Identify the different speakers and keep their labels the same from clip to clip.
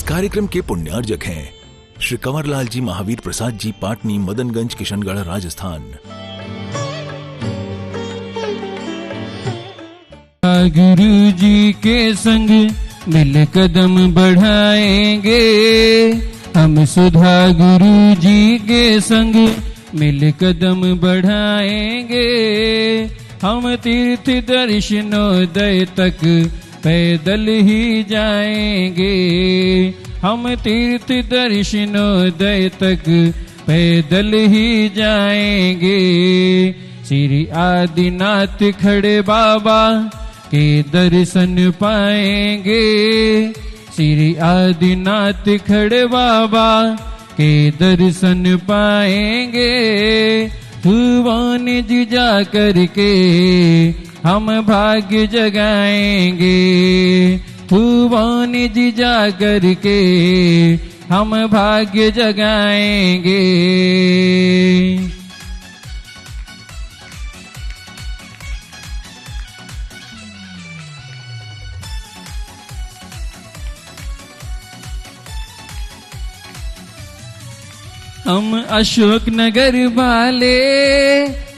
Speaker 1: कार्यक्रम के पुण्यार्जक हैं श्री कंवरलाल जी महावीर प्रसाद जी, पाटनी, मदनगंज, किशनगढ़, राजस्थान।
Speaker 2: गुरु जी के संग मिल कदम बढ़ाएंगे, हम सुधा गुरु जी के संग मिल कदम बढ़ाएंगे। हम तीर्थ दर्शनोदय तक पैदल ही जाएंगे, हम तीर्थ दर्शनोदय तक पैदल ही जाएंगे। श्री आदिनाथ खड़े बाबा के दर्शन पाएंगे, श्री आदिनाथ खड़े बाबा के दर्शन पाएंगे। भुवन जी जा करके हम भाग्य जगाएंगे, भुवन जी जा करके हम भाग्य जगाएंगे। हम अशोक नगर वाले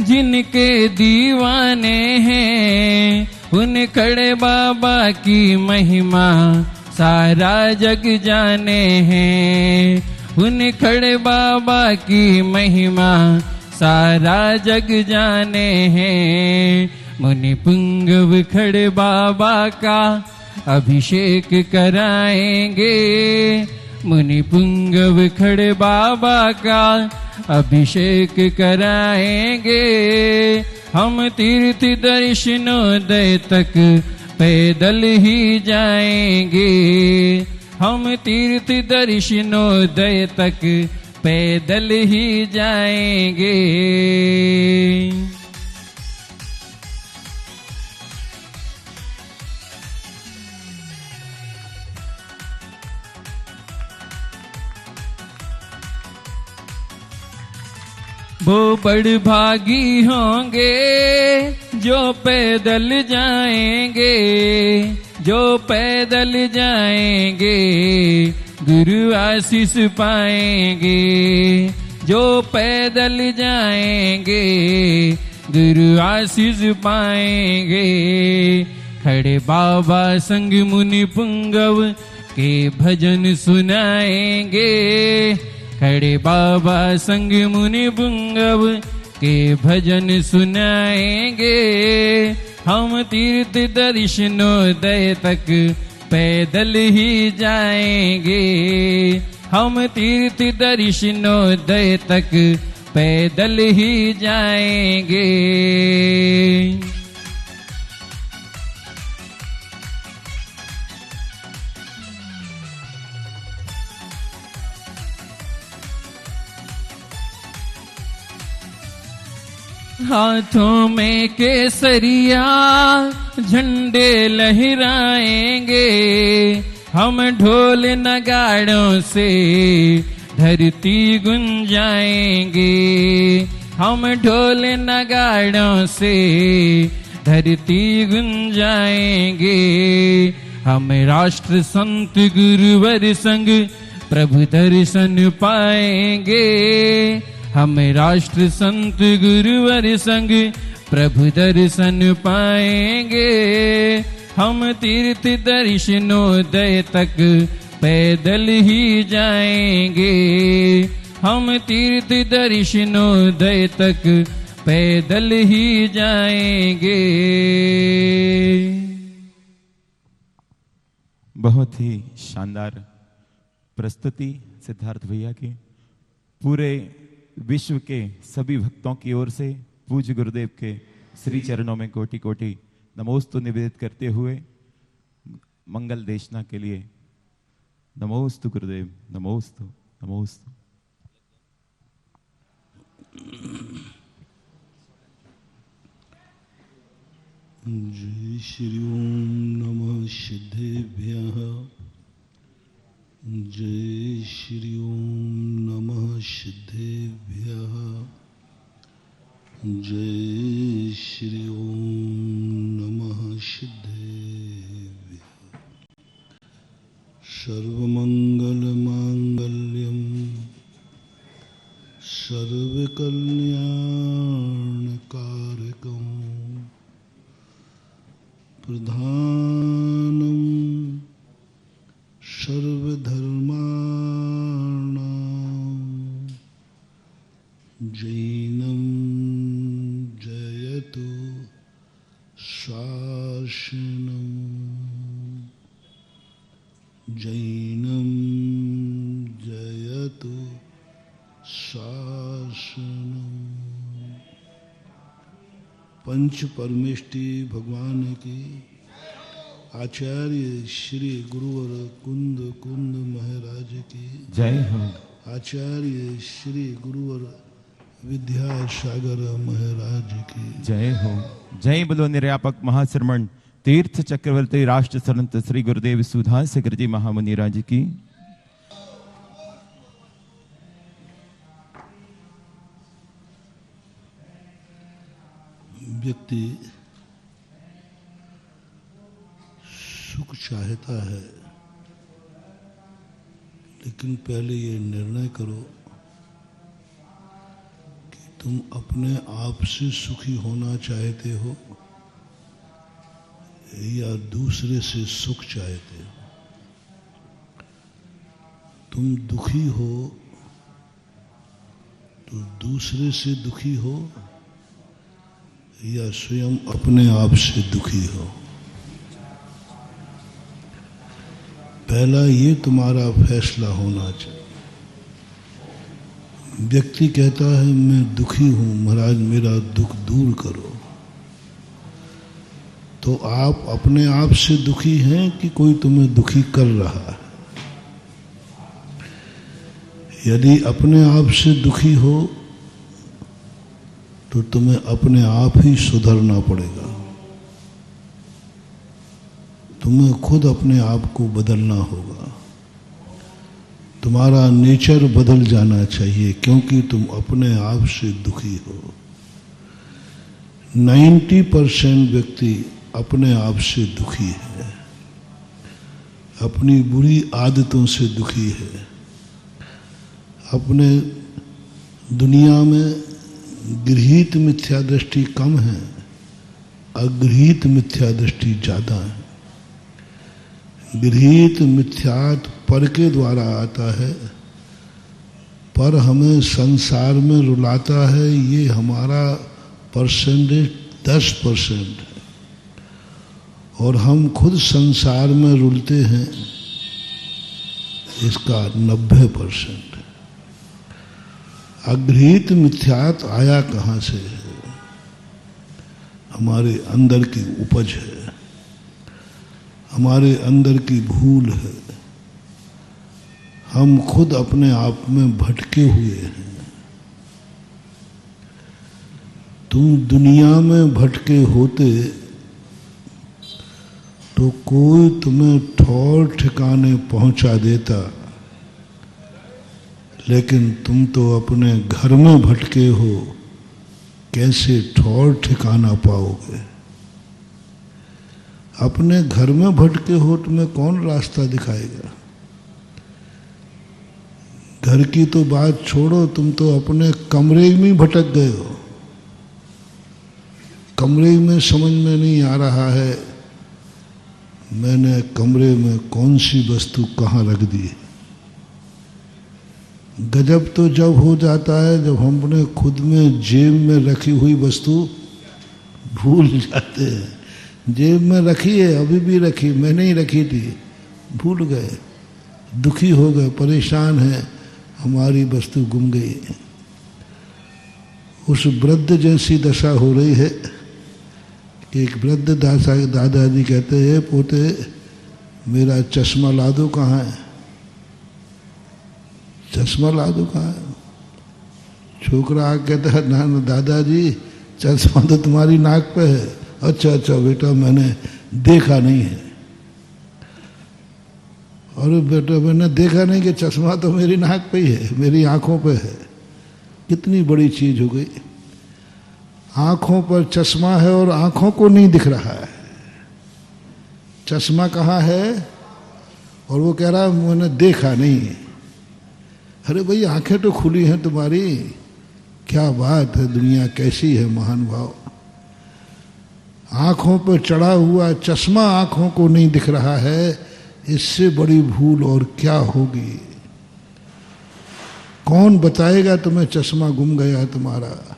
Speaker 2: जिनके दीवाने हैं, उन खड़े बाबा की महिमा सारा जग जाने हैं, उन खड़े बाबा की महिमा सारा जग जाने हैं। मुनि पुंगव खड़े बाबा का अभिषेक कराएंगे, मुनि पुंगव खड़े बाबा का अभिषेक कराएंगे। हम तीर्थ दर्शनोदय तक पैदल ही जाएंगे, हम तीर्थ दर्शनोदय तक पैदल ही जाएंगे। वो बड़ भागी होंगे जो पैदल जाएंगे, जो पैदल जाएंगे गुरु आशीष पाएंगे, जो पैदल जाएंगे गुरु आशीष पाएंगे। खड़े बाबा संग मुनि पुंगव के भजन सुनाएंगे, खड़े बाबा संग मुनि पुंगव के भजन सुनाएंगे। हम तीर्थ दर्शनोदय तक पैदल ही जाएंगे, हम तीर्थ दर्शनोदय तक पैदल ही जाएंगे। हाथों में केसरिया झंडे लहराएंगे, हम ढोल नगाड़ों से धरती गुंजाएंगे, हम ढोल नगाड़ों से धरती गुंजाएंगे। हम राष्ट्र संत गुरुवर संग प्रभु दर्शन पाएंगे, हम राष्ट्र संत गुरुवर संग प्रभु दर्शन पाएंगे। हम तीर्थ दर्शनोदय तक पैदल ही जाएंगे, हम तीर्थ दर्शनोदय तक पैदल ही जाएंगे।
Speaker 3: बहुत ही शानदार प्रस्तुति सिद्धार्थ भैया की। पूरे विश्व के सभी भक्तों की ओर से पूज्य गुरुदेव के श्री चरणों में कोटि कोटि नमोस्तु निवेदित करते हुए मंगल देशना के लिए नमोस्तु गुरुदेव, नमोस्तु नमोस्तु।
Speaker 4: जय श्री ओम नमः सिद्धेभ्यः, जय श्री ओम नमः सिद्धेभ्यः, जय श्री ओम नमः सिद्धेभ्यः। सर्वमंगल कल्याणकारकं प्रधानं सर्वधर्माणां जैनं जयतु शासनं जैनं जयतु शासनम। पंच परमेष्टि भगवान की आचार्य श्री गुरुवर कुंद कुंद महाराज की
Speaker 3: जय हो।
Speaker 4: आचार्य श्री गुरुवर विद्यासागर महाराज की
Speaker 3: जय हो। जय बोलो निर्यापक महाश्रमण तीर्थ चक्रवर्ती राष्ट्र संत श्री गुरुदेव सुधासागर जी महामुनि राज की।
Speaker 4: व्यक्ति सुख चाहता है, लेकिन पहले ये निर्णय करो कि तुम अपने आप से सुखी होना चाहते हो या दूसरे से सुख चाहते हो। तुम दुखी हो तो दूसरे से दुखी हो या स्वयं अपने आप से दुखी हो। पहला ये तुम्हारा फैसला होना चाहिए। व्यक्ति कहता है मैं दुखी हूं, महाराज मेरा दुख दूर करो। तो आप अपने आप से दुखी हैं कि कोई तुम्हें दुखी कर रहा है? यदि अपने आप से दुखी हो तो तुम्हें अपने आप ही सुधरना पड़ेगा। तुम्हें खुद अपने आप को बदलना होगा। तुम्हारा नेचर बदल जाना चाहिए, क्योंकि तुम अपने आप से दुखी हो। 90% व्यक्ति अपने आप से दुखी है, अपनी बुरी आदतों से दुखी है। अपने दुनिया में गृहीत मिथ्या दृष्टि कम है, अगृहीत मिथ्या दृष्टि ज्यादा है। गृहीत मिथ्यात पर के द्वारा आता है, पर हमें संसार में रुलाता है। ये हमारा परसेंटेज 10% है और हम खुद संसार में रुलते हैं, इसका 90% है। अगृहीत मिथ्यात आया कहाँ से है? हमारे अंदर की उपज है, हमारे अंदर की भूल है। हम खुद अपने आप में भटके हुए हैं। तुम दुनिया में भटके होते तो कोई तुम्हें ठौर ठिकाने पहुंचा देता, लेकिन तुम तो अपने घर में भटके हो, कैसे ठौर ठिकाना पाओगे? अपने घर में भटके हो, तुम्हें कौन रास्ता दिखाएगा? घर की तो बात छोड़ो, तुम तो अपने कमरे में भटक गए हो। कमरे में समझ में नहीं आ रहा है मैंने कमरे में कौन सी वस्तु कहाँ रख दी। गजब तो जब हो जाता है जब हम अपने खुद में जेब में रखी हुई वस्तु भूल जाते हैं। जेब में रखी है, अभी भी रखी, मैंने ही रखी थी, भूल गए, दुखी हो गए, परेशान है, हमारी वस्तु गुम गई। उस वृद्ध जैसी दशा हो रही है कि एक वृद्ध दादाजी कहते हैं पोते मेरा चश्मा ला दो, कहाँ है? चश्मा ला दो कहाँ है? छोकरा कहता है ना दादाजी चश्मा तो तुम्हारी नाक पे है। अच्छा अच्छा बेटा मैंने देखा नहीं है। अरे बेटा मैंने देखा नहीं कि चश्मा तो मेरी नाक पे ही है, मेरी आंखों पे है। कितनी बड़ी चीज हो गई। आंखों पर चश्मा है और आंखों को नहीं दिख रहा है। चश्मा कहाँ है? और वो कह रहा है मैंने देखा नहीं। अरे भाई आंखें तो खुली हैं तुम्हारी, क्या बात है, दुनिया कैसी है महान भाव। आंखों पर चढ़ा हुआ चश्मा आंखों को नहीं दिख रहा है, इससे बड़ी भूल और क्या होगी। कौन बताएगा तुम्हें चश्मा गुम गया तुम्हारा।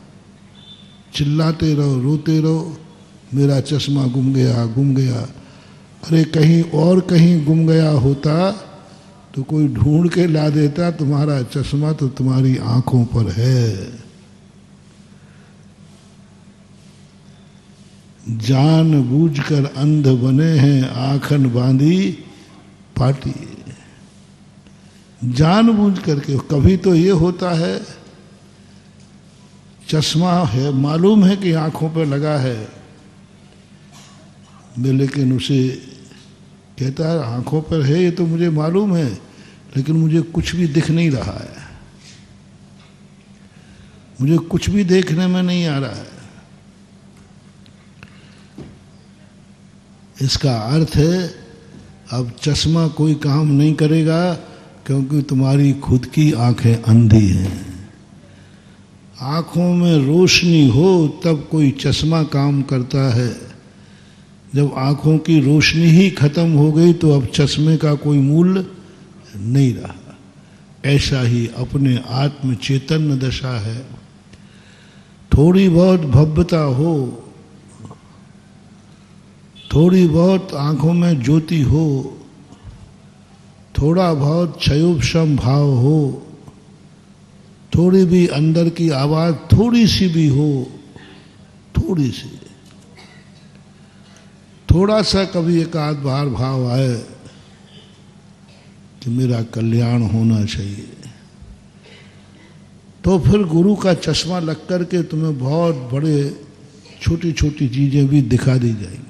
Speaker 4: चिल्लाते रहो, रोते रहो, मेरा चश्मा गुम गया गुम गया। अरे कहीं और कहीं गुम गया होता तो कोई ढूंढ के ला देता, तुम्हारा चश्मा तो तुम्हारी आंखों पर है। जानबूझकर अंध बने हैं आंखन बांधी पाटी। जानबूझ करके, कभी तो ये होता है चश्मा है, मालूम है कि आंखों पर लगा है, लेकिन उसे कहता है आंखों पर है, ये तो मुझे मालूम है, लेकिन मुझे कुछ भी दिख नहीं रहा है, मुझे कुछ भी देखने में नहीं आ रहा है। इसका अर्थ है अब चश्मा कोई काम नहीं करेगा, क्योंकि तुम्हारी खुद की आंखें अंधी हैं। आंखों में रोशनी हो तब कोई चश्मा काम करता है। जब आंखों की रोशनी ही खत्म हो गई तो अब चश्मे का कोई मूल्य नहीं रहा। ऐसा ही अपने आत्म चैतन्य दशा है। थोड़ी बहुत भव्यता हो, थोड़ी बहुत आंखों में ज्योति हो, थोड़ा बहुत क्षयोपशम भाव हो, थोड़ी भी अंदर की आवाज थोड़ी सी भी हो, थोड़ी सी, थोड़ा सा कभी एक आध बार भाव आए कि मेरा कल्याण होना चाहिए, तो फिर गुरु का चश्मा लग कर के तुम्हें बहुत बड़े छोटी छोटी चीजें भी दिखा दी जाएंगी।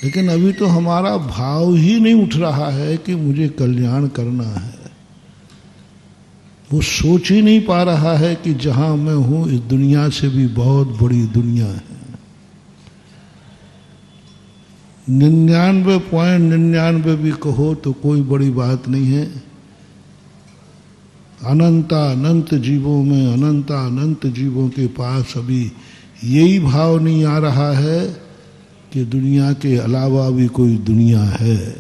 Speaker 4: लेकिन अभी तो हमारा भाव ही नहीं उठ रहा है कि मुझे कल्याण करना है। वो सोच ही नहीं पा रहा है कि जहां मैं हूं इस दुनिया से भी बहुत बड़ी दुनिया है। 99.99 भी कहो तो कोई बड़ी बात नहीं है। अनंत जीवों में अनंत जीवों के पास अभी यही भाव नहीं आ रहा है कि दुनिया के अलावा भी कोई दुनिया है,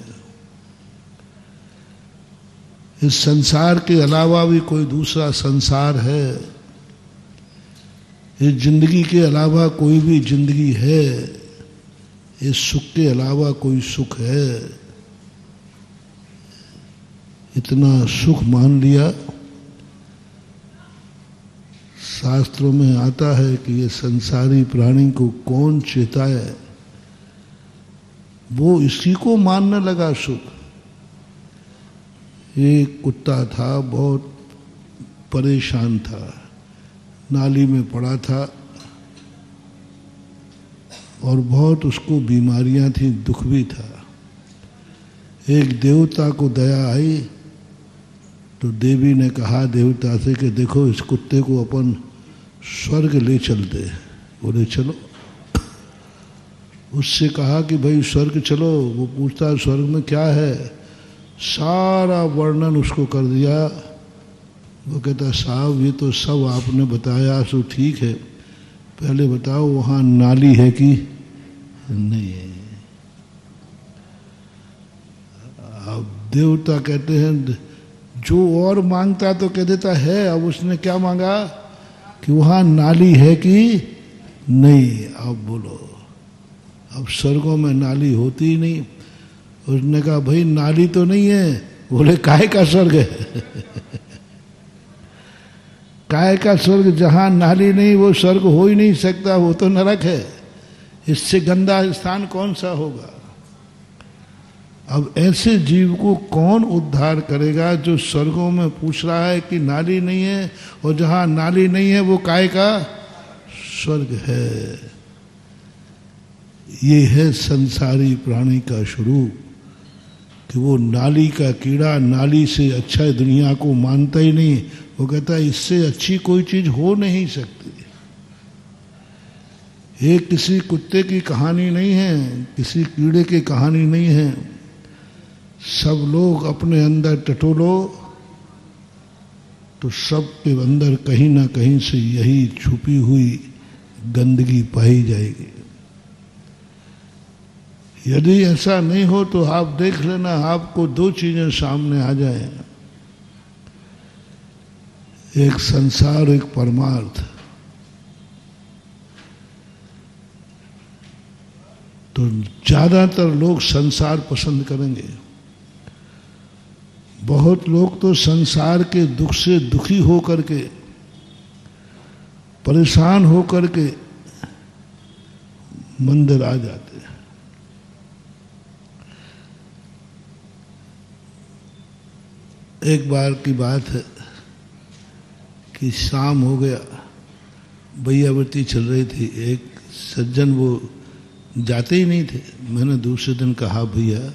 Speaker 4: इस संसार के अलावा भी कोई दूसरा संसार है, इस जिंदगी के अलावा कोई भी जिंदगी है, इस सुख के अलावा कोई सुख है। इतना सुख मान लिया। शास्त्रों में आता है कि ये संसारी प्राणी को कौन चेताए, वो इसी को मानने लगा सुख। एक कुत्ता था, बहुत परेशान था, नाली में पड़ा था और बहुत उसको बीमारियां थी, दुख भी था। एक देवता को दया आई तो देवी ने कहा देवता से कि देखो इस कुत्ते को अपन स्वर्ग ले चलते। बोले चलो। उससे कहा कि भाई स्वर्ग चलो। वो पूछता स्वर्ग में क्या है, सारा वर्णन उसको कर दिया। वो कहता साहब ये तो सब आपने बताया सो ठीक है, पहले बताओ वहाँ नाली है कि नहीं है। अब देवता कहते हैं जो और मांगता तो कह देता है। अब उसने क्या मांगा कि वहाँ नाली है कि नहीं। अब बोलो, अब स्वर्गों में नाली होती ही नहीं। उसने कहा भाई नाली तो नहीं है। बोले काहे का स्वर्ग है काहे का स्वर्ग, जहां नाली नहीं वो स्वर्ग हो ही नहीं सकता, वो तो नरक है। इससे गंदा स्थान कौन सा होगा। अब ऐसे जीव को कौन उद्धार करेगा जो स्वर्गों में पूछ रहा है कि नाली नहीं है, और जहां नाली नहीं है वो काहे का स्वर्ग है। ये है संसारी प्राणी का स्वरूप कि वो नाली का कीड़ा, नाली से अच्छा दुनिया को मानता ही नहीं। वो कहता है इससे अच्छी कोई चीज हो नहीं सकती। ये किसी कुत्ते की कहानी नहीं है, किसी कीड़े की कहानी नहीं है। सब लोग अपने अंदर टटोलो तो सब के अंदर कहीं ना कहीं से यही छुपी हुई गंदगी पाई जाएगी। यदि ऐसा नहीं हो तो आप देख लेना, आपको दो चीजें सामने आ जाए, एक संसार, एक परमार्थ। तो ज्यादातर लोग संसार पसंद करेंगे। बहुत लोग तो संसार के दुख से दुखी होकर के, परेशान होकर के मंदिर आ जाते हैं। एक बार की बात है कि शाम हो गया, भैयावृत्ति चल रही थी। एक सज्जन वो जाते ही नहीं थे। मैंने दूसरे दिन कहा, भैया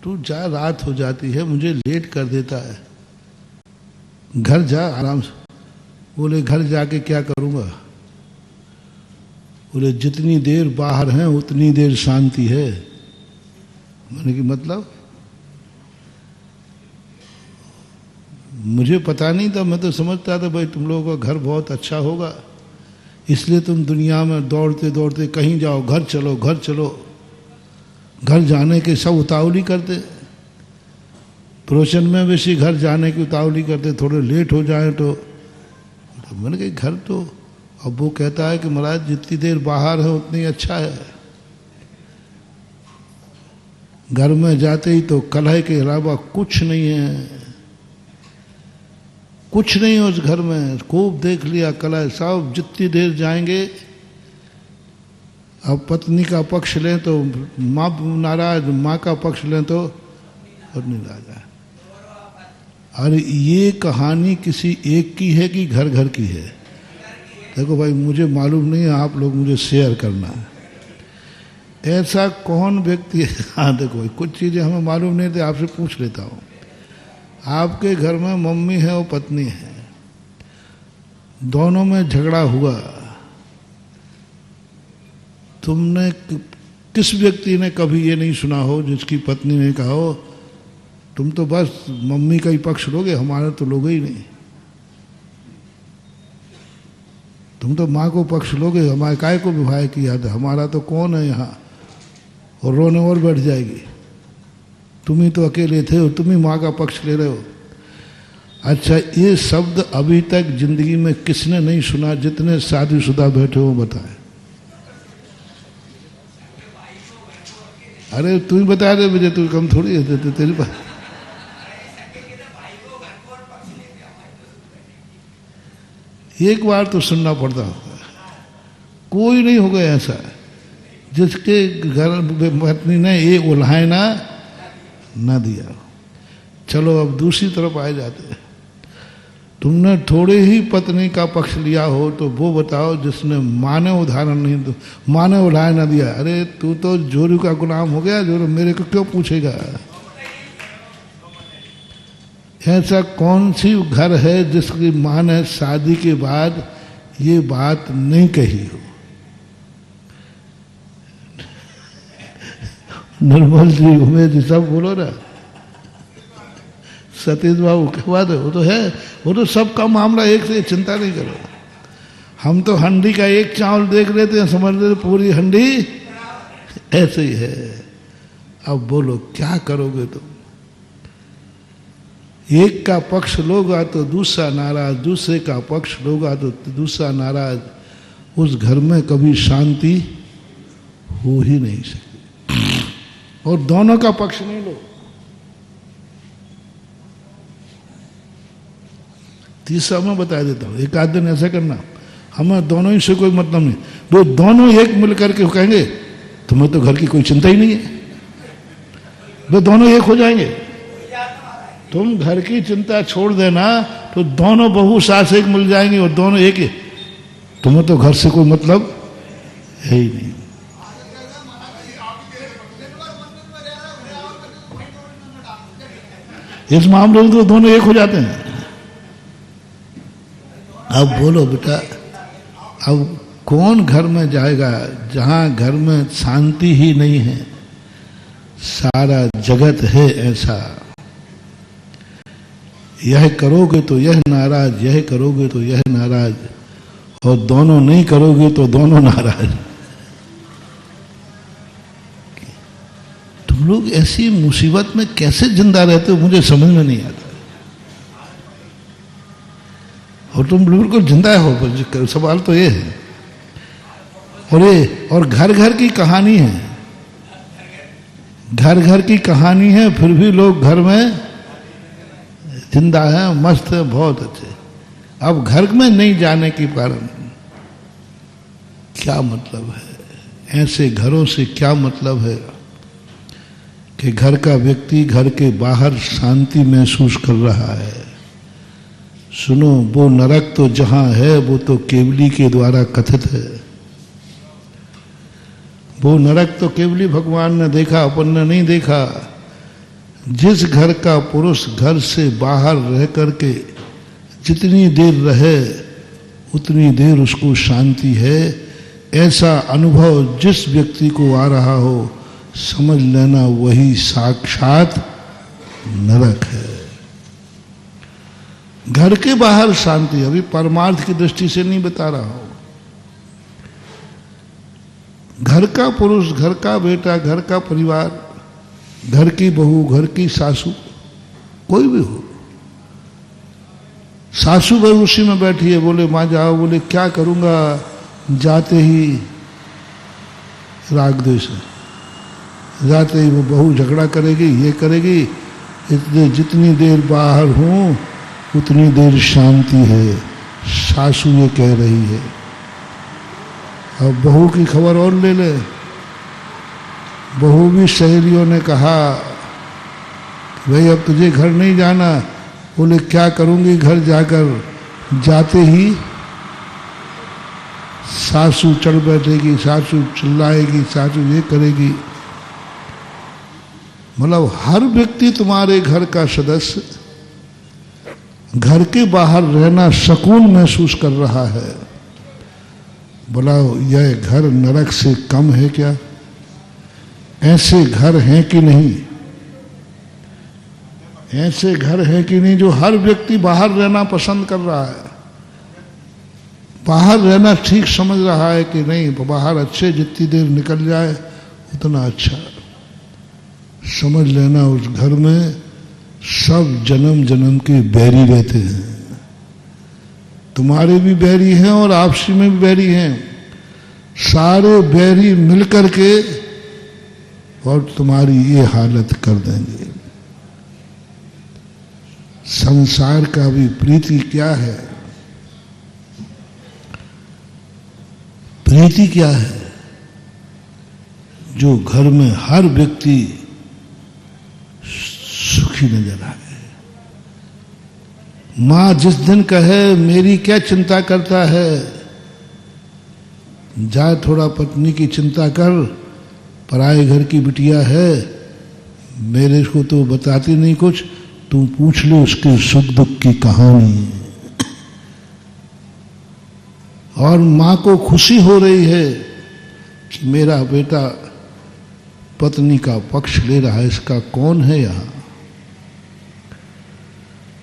Speaker 4: तू जा, रात हो जाती है, मुझे लेट कर देता है, घर जा आराम से। बोले घर जाके क्या करूँगा? बोले जितनी देर बाहर हैं उतनी देर शांति है। मैंने कि मतलब? मुझे पता नहीं था, मैं तो समझता था भाई तुम लोगों का घर बहुत अच्छा होगा, इसलिए तुम दुनिया में दौड़ते दौड़ते कहीं जाओ, घर चलो घर चलो। घर जाने के सब उतावली करते, प्रवचन में वैसे घर जाने की उतावली करते, थोड़े लेट हो जाए तो मैंने कहा घर तो, अब वो कहता है कि महाराज जितनी देर बाहर है उतनी अच्छा है। घर में जाते ही तो कलह के अलावा कुछ नहीं है, कुछ नहीं उस घर में। खूब देख लिया कलह, सब जितनी देर जाएंगे। अब पत्नी का पक्ष लें तो माँ नाराज, माँ का पक्ष लें तो पत्नी नाराज। अरे ये कहानी किसी एक की है कि घर घर की है? देखो भाई मुझे मालूम नहीं है, आप लोग मुझे शेयर करना है। ऐसा कौन व्यक्ति है? हाँ देखो भाई, कुछ चीज़ें हमें मालूम नहीं थी, आपसे पूछ लेता हूँ। आपके घर में मम्मी है और पत्नी है, दोनों में झगड़ा हुआ, तुमने किस व्यक्ति ने कभी ये नहीं सुना हो जिसकी पत्नी ने कहा हो तुम तो बस मम्मी का ही पक्ष लोगे, हमारा तो लोगे ही नहीं, तुम तो माँ को पक्ष लोगे, हमारे काय को विवाह किया था, हमारा तो कौन है यहाँ? और रोने और बैठ जाएगी, तुम ही तो अकेले थे और तुम ही माँ का पक्ष ले रहे हो। अच्छा ये शब्द अभी तक जिंदगी में किसने नहीं सुना? जितने शादीशुदा बैठे हो बताए। अरे तू ही बता दे मुझे, तू कम थोड़ी है तेरे पास। एक बार तो सुनना पड़ता होगा, कोई नहीं होगा ऐसा जिसके घर पत्नी ने ये उल्हायना ना दिया। चलो अब दूसरी तरफ आए जाते हैं। तुमने थोड़े ही पत्नी का पक्ष लिया हो तो वो बताओ जिसने माँ ने उदाहरण नहीं, तो माँ ने उल्हाय ना दिया। अरे तू तो जोरू का गुलाम हो गया, जोरू मेरे को क्यों पूछेगा? ऐसा कौन सी घर है जिसकी माँ ने शादी के बाद ये बात नहीं कही हो? निर्मल जी, उमेश जी सब बोलो ना। सतीश बाबू क्या बात है? वो तो है, वो तो सबका मामला एक से, चिंता नहीं करो। हम तो हंडी का एक चावल देख लेते हैं, समझ लेते पूरी हंडी ऐसे ही है। अब बोलो क्या करोगे तुम? एक का पक्ष लोगा तो दूसरा नाराज, दूसरे का पक्ष लोगा तो दूसरा नाराज। उस घर में कभी शांति हो ही नहीं सकती। और दोनों का पक्ष नहीं लो। तीसरा मैं बता देता हूँ, एक आध दिन ऐसा करना, हमें दोनों ही से कोई मतलब नहीं, वो दोनों एक मिल करके कहेंगे तुम्हें तो घर की कोई चिंता ही नहीं है, वो दोनों एक हो जाएंगे। तुम घर की चिंता छोड़ देना तो दोनों बहू सास एक मिल जाएंगी और दोनों एक ही, तुम्हें तो घर से कोई मतलब है ही नहीं। इस मामले में तो दोनों एक हो जाते हैं। अब बोलो बेटा, अब कौन घर में जाएगा जहां घर में शांति ही नहीं है? सारा जगत है ऐसा। यह करोगे तो यह नाराज, यह करोगे तो यह नाराज, और दोनों नहीं करोगे तो दोनों नाराज। तुम लोग ऐसी मुसीबत में कैसे जिंदा रहते हो, मुझे समझ में नहीं आता। और तुम बिल्कुल जिंदा हो, सवाल तो ये है। और घर घर की कहानी है, घर घर की कहानी है, फिर भी लोग घर में जिंदा है, मस्त है, बहुत अच्छे। अब घर में नहीं जाने के कारण क्या मतलब है? ऐसे घरों से क्या मतलब है कि घर का व्यक्ति घर के बाहर शांति महसूस कर रहा है। सुनो, वो नरक तो जहां है वो तो केवली के द्वारा कथित है। वो नरक तो केवली भगवान ने देखा, अपन ने नहीं देखा। जिस घर का पुरुष घर से बाहर रह करके जितनी देर रहे उतनी देर उसको शांति है, ऐसा अनुभव जिस व्यक्ति को आ रहा हो, समझ लेना वही साक्षात नरक है। घर के बाहर शांति, अभी परमार्थ की दृष्टि से नहीं बता रहा हूं। घर का पुरुष, घर का बेटा, घर का परिवार, घर की बहू, घर की सासू, कोई भी हो, सासू भाई उसी में बैठी है, बोले माँ जाओ, बोले क्या करूंगा, जाते ही राग द्वेष है, जाते ही वो बहू झगड़ा करेगी, ये करेगी। इतने जितनी देर बाहर हूं उतनी देर शांति है, सासू ये कह रही है। अब बहू की खबर और ले ले, बहू भी सहेलियों ने कहा भाई अब तुझे घर नहीं जाना, बोले क्या करूंगी घर जाकर, जाते ही सासू चढ़ बैठेगी, सासू चिल्लाएगी, सासू ये करेगी। मतलब हर व्यक्ति तुम्हारे घर का सदस्य घर के बाहर रहना सुकून महसूस कर रहा है। बोला यह घर नरक से कम है क्या? ऐसे घर हैं कि नहीं? ऐसे घर हैं कि नहीं जो हर व्यक्ति बाहर रहना पसंद कर रहा है, बाहर रहना ठीक समझ रहा है कि नहीं, बाहर अच्छे जितनी देर निकल जाए उतना अच्छा। समझ लेना उस घर में सब जन्म जन्म के बैरी रहते हैं, तुम्हारे भी बैरी हैं और आपसी में भी बैरी हैं, सारे बैरी मिलकर के और तुम्हारी ये हालत कर देंगे। संसार का भी प्रीति क्या है? प्रीति क्या है? जो घर में हर व्यक्ति सुखी नजर आ गए। मां जिस दिन कहे मेरी क्या चिंता करता है, जा थोड़ा पत्नी की चिंता कर, पराए घर की बिटिया है, मेरे को तो बताती नहीं कुछ, तू पूछ ले उसके सुख दुख की कहानी। और मां को खुशी हो रही है कि मेरा बेटा पत्नी का पक्ष ले रहा है, इसका कौन है यहां,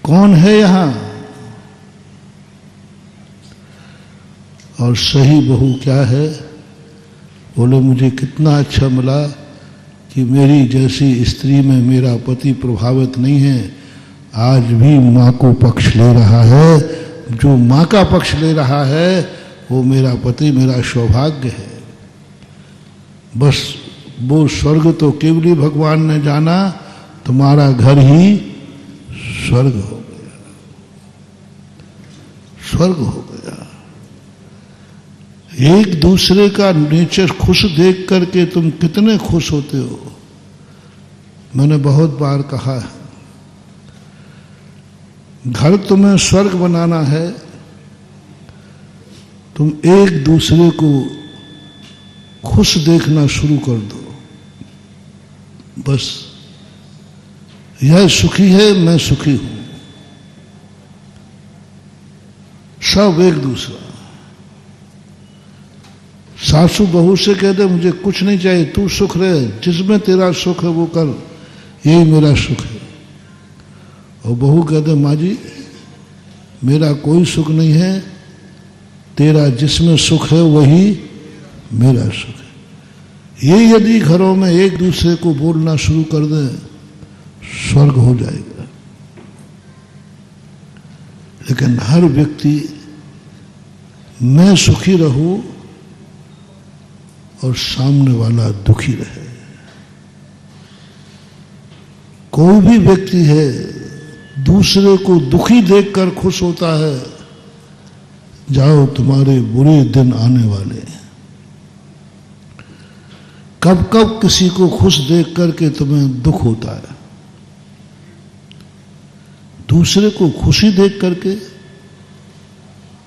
Speaker 4: कौन है यहां? और सही बहू क्या है? बोले मुझे कितना अच्छा मिला कि मेरी जैसी स्त्री में मेरा पति प्रभावित नहीं है, आज भी मां को पक्ष ले रहा है। जो मां का पक्ष ले रहा है वो मेरा पति, मेरा सौभाग्य है। बस वो स्वर्ग तो केवली भगवान ने जाना, तुम्हारा घर ही स्वर्ग हो गया, स्वर्ग हो गया। एक दूसरे का नेचर खुश देख करके तुम कितने खुश होते हो। मैंने बहुत बार कहा है, घर तुम्हें स्वर्ग बनाना है, तुम एक दूसरे को खुश देखना शुरू कर दो। बस यह सुखी है, मैं सुखी हूं, सब एक दूसरा। सासू बहू से कह दे मुझे कुछ नहीं चाहिए, तू सुख रहे, जिसमें तेरा सुख है वो कर, यही मेरा सुख है। और बहू कहते माँ जी मेरा कोई सुख नहीं है, तेरा जिसमें सुख है वही मेरा सुख है। ये यदि घरों में एक दूसरे को बोलना शुरू कर दें, स्वर्ग हो जाएगा। लेकिन हर व्यक्ति मैं सुखी रहूं और सामने वाला दुखी रहे। कोई भी व्यक्ति है दूसरे को दुखी देखकर खुश होता है, जाओ तुम्हारे बुरे दिन आने वाले। कब कब किसी को खुश देख करके तुम्हें दुख होता है, दूसरे को खुशी देख करके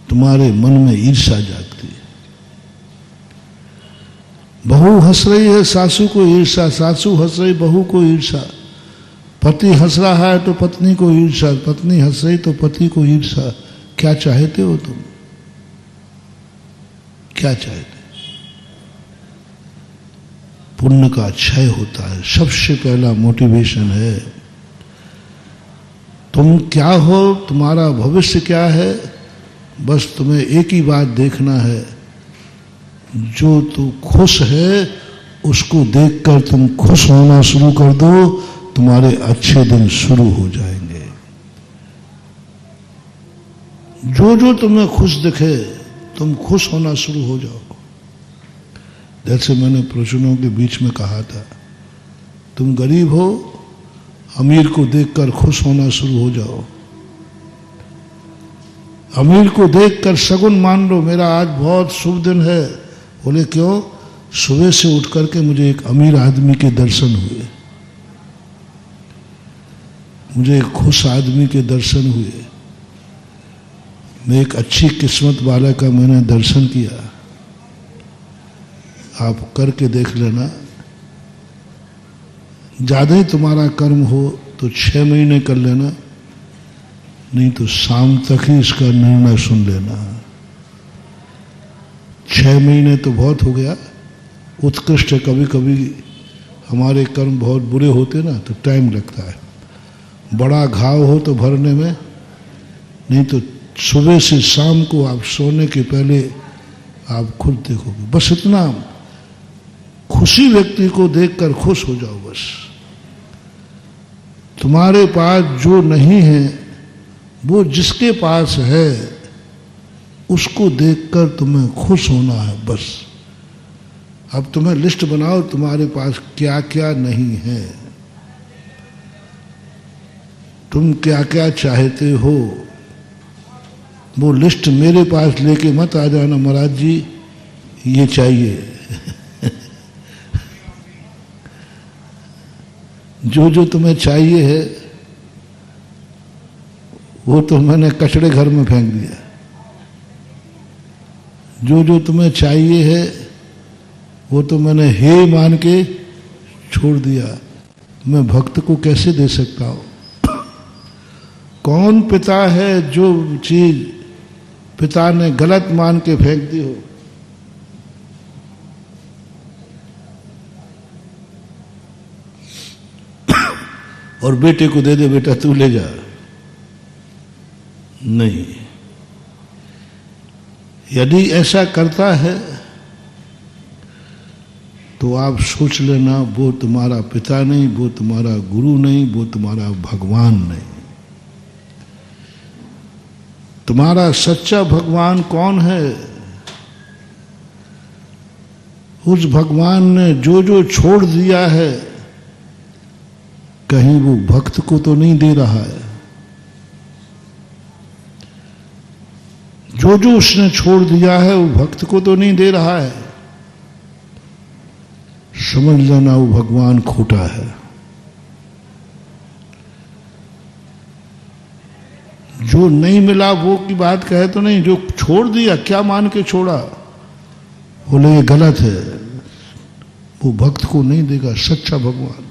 Speaker 4: तुम्हारे मन में ईर्ष्या जागती है। बहू हंस रही है सासू को ईर्ष्या, सासू हंस रही बहू को ईर्ष्या, पति हंस रहा है तो पत्नी को ईर्ष्या, पत्नी हंस रही तो पति को ईर्ष्या। क्या चाहते हो तुम? क्या चाहते? पुण्य का क्षय होता है, सबसे पहला मोटिवेशन है। तुम क्या हो, तुम्हारा भविष्य क्या है, बस तुम्हें एक ही बात देखना है, जो तू खुश है उसको देखकर तुम खुश होना शुरू कर दो, तुम्हारे अच्छे दिन शुरू हो जाएंगे। जो जो तुम्हें खुश दिखे तुम खुश होना शुरू हो जाओ। जैसे मैंने प्रवचनों के बीच में कहा था, तुम गरीब हो, अमीर को देखकर खुश होना शुरू हो जाओ। अमीर को देखकर शगुन मान लो, मेरा आज बहुत शुभ दिन है। बोले क्यों? सुबह से उठ करके मुझे एक अमीर आदमी के दर्शन हुए, मुझे एक खुश आदमी के दर्शन हुए, मैं एक अच्छी किस्मत वाले का मैंने दर्शन किया। आप करके देख लेना, ज्यादा ही तुम्हारा कर्म हो तो 6 महीने कर लेना, नहीं तो शाम तक ही इसका निर्णय सुन लेना। 6 महीने तो बहुत हो गया, उत्कृष्ट है। कभी कभी हमारे कर्म बहुत बुरे होते ना तो टाइम लगता है, बड़ा घाव हो तो भरने में, नहीं तो सुबह से शाम को आप सोने के पहले आप खुद देखोगे। बस इतना, खुशी व्यक्ति को देखकर खुश हो जाओ। बस तुम्हारे पास जो नहीं है वो जिसके पास है उसको देखकर तुम्हें खुश होना है। बस अब तुम्हें लिस्ट बनाओ तुम्हारे पास क्या क्या नहीं है, तुम क्या क्या चाहते हो, वो लिस्ट मेरे पास लेके मत आ जाना, महाराज जी ये चाहिए। जो जो तुम्हें चाहिए है वो तो मैंने कचड़े घर में फेंक दिया। जो जो तुम्हें चाहिए है वो तो मैंने हे मान के छोड़ दिया। मैं भक्त को कैसे दे सकता हूं? कौन पिता है जो चीज पिता ने गलत मान के फेंक दी हो? और बेटे को दे दे, बेटा तू ले जा। नहीं, यदि ऐसा करता है तो आप सोच लेना वो तुम्हारा पिता नहीं, वो तुम्हारा गुरु नहीं, वो तुम्हारा भगवान नहीं। तुम्हारा सच्चा भगवान कौन है? उस भगवान ने जो जो छोड़ दिया है कहीं वो भक्त को तो नहीं दे रहा है। जो जो उसने छोड़ दिया है वो भक्त को तो नहीं दे रहा है। समझ लेना वो भगवान खोटा है। जो नहीं मिला वो की बात कहे तो नहीं, जो छोड़ दिया क्या मान के छोड़ा, बोले ये गलत है, वो भक्त को नहीं देगा सच्चा भगवान।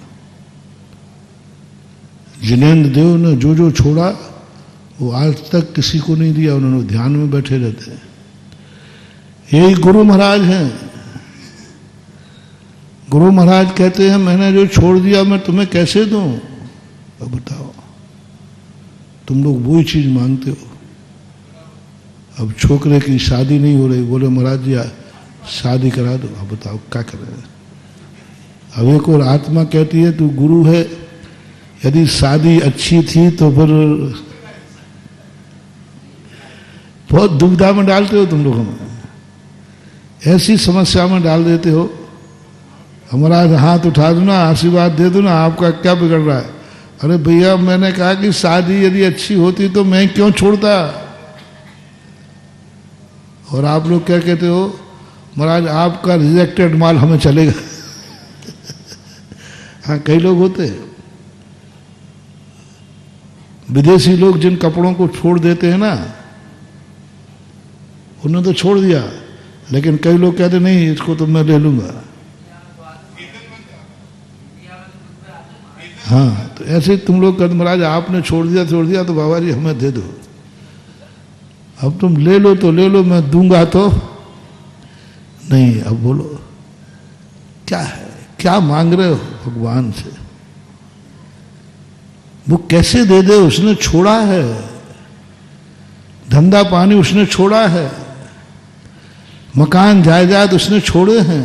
Speaker 4: जिनेंद्र देव ने जो जो छोड़ा वो आज तक किसी को नहीं दिया, उन्होंने ध्यान में बैठे रहते हैं। यही गुरु महाराज हैं। गुरु महाराज कहते हैं मैंने जो छोड़ दिया मैं तुम्हें कैसे दूं? अब बताओ। तुम लोग वही चीज मांगते हो। अब छोकरे की शादी नहीं हो रही, बोले महाराज जी शादी करा दो। अब बताओ क्या करें। अब एक और आत्मा कहती है तू गुरु है, यदि शादी अच्छी थी तो फिर बहुत दुविधा में डालते हो तुम लोग, हमें ऐसी समस्या में डाल देते हो। हमारा हाथ उठा दो ना, आशीर्वाद दे दो ना, आपका क्या बिगड़ रहा है। अरे भैया मैंने कहा कि शादी यदि अच्छी होती तो मैं क्यों छोड़ता। और आप लोग क्या कहते हो, महाराज आपका रिजेक्टेड माल हमें चलेगा। हाँ कई लोग होते हैं, विदेशी लोग जिन कपड़ों को छोड़ देते हैं ना, उन्होंने तो छोड़ दिया, लेकिन कई लोग कहते नहीं इसको तो मैं ले लूंगा। हाँ तो ऐसे तुम लोग कहते महाराज आपने छोड़ दिया तो बाबा जी हमें दे दो। अब तुम ले लो तो ले लो, मैं दूंगा तो नहीं। अब बोलो क्या है, क्या मांग रहे हो भगवान से। वो कैसे दे दे, उसने छोड़ा है, धंधा पानी उसने छोड़ा है, मकान जायदाद उसने छोड़े हैं,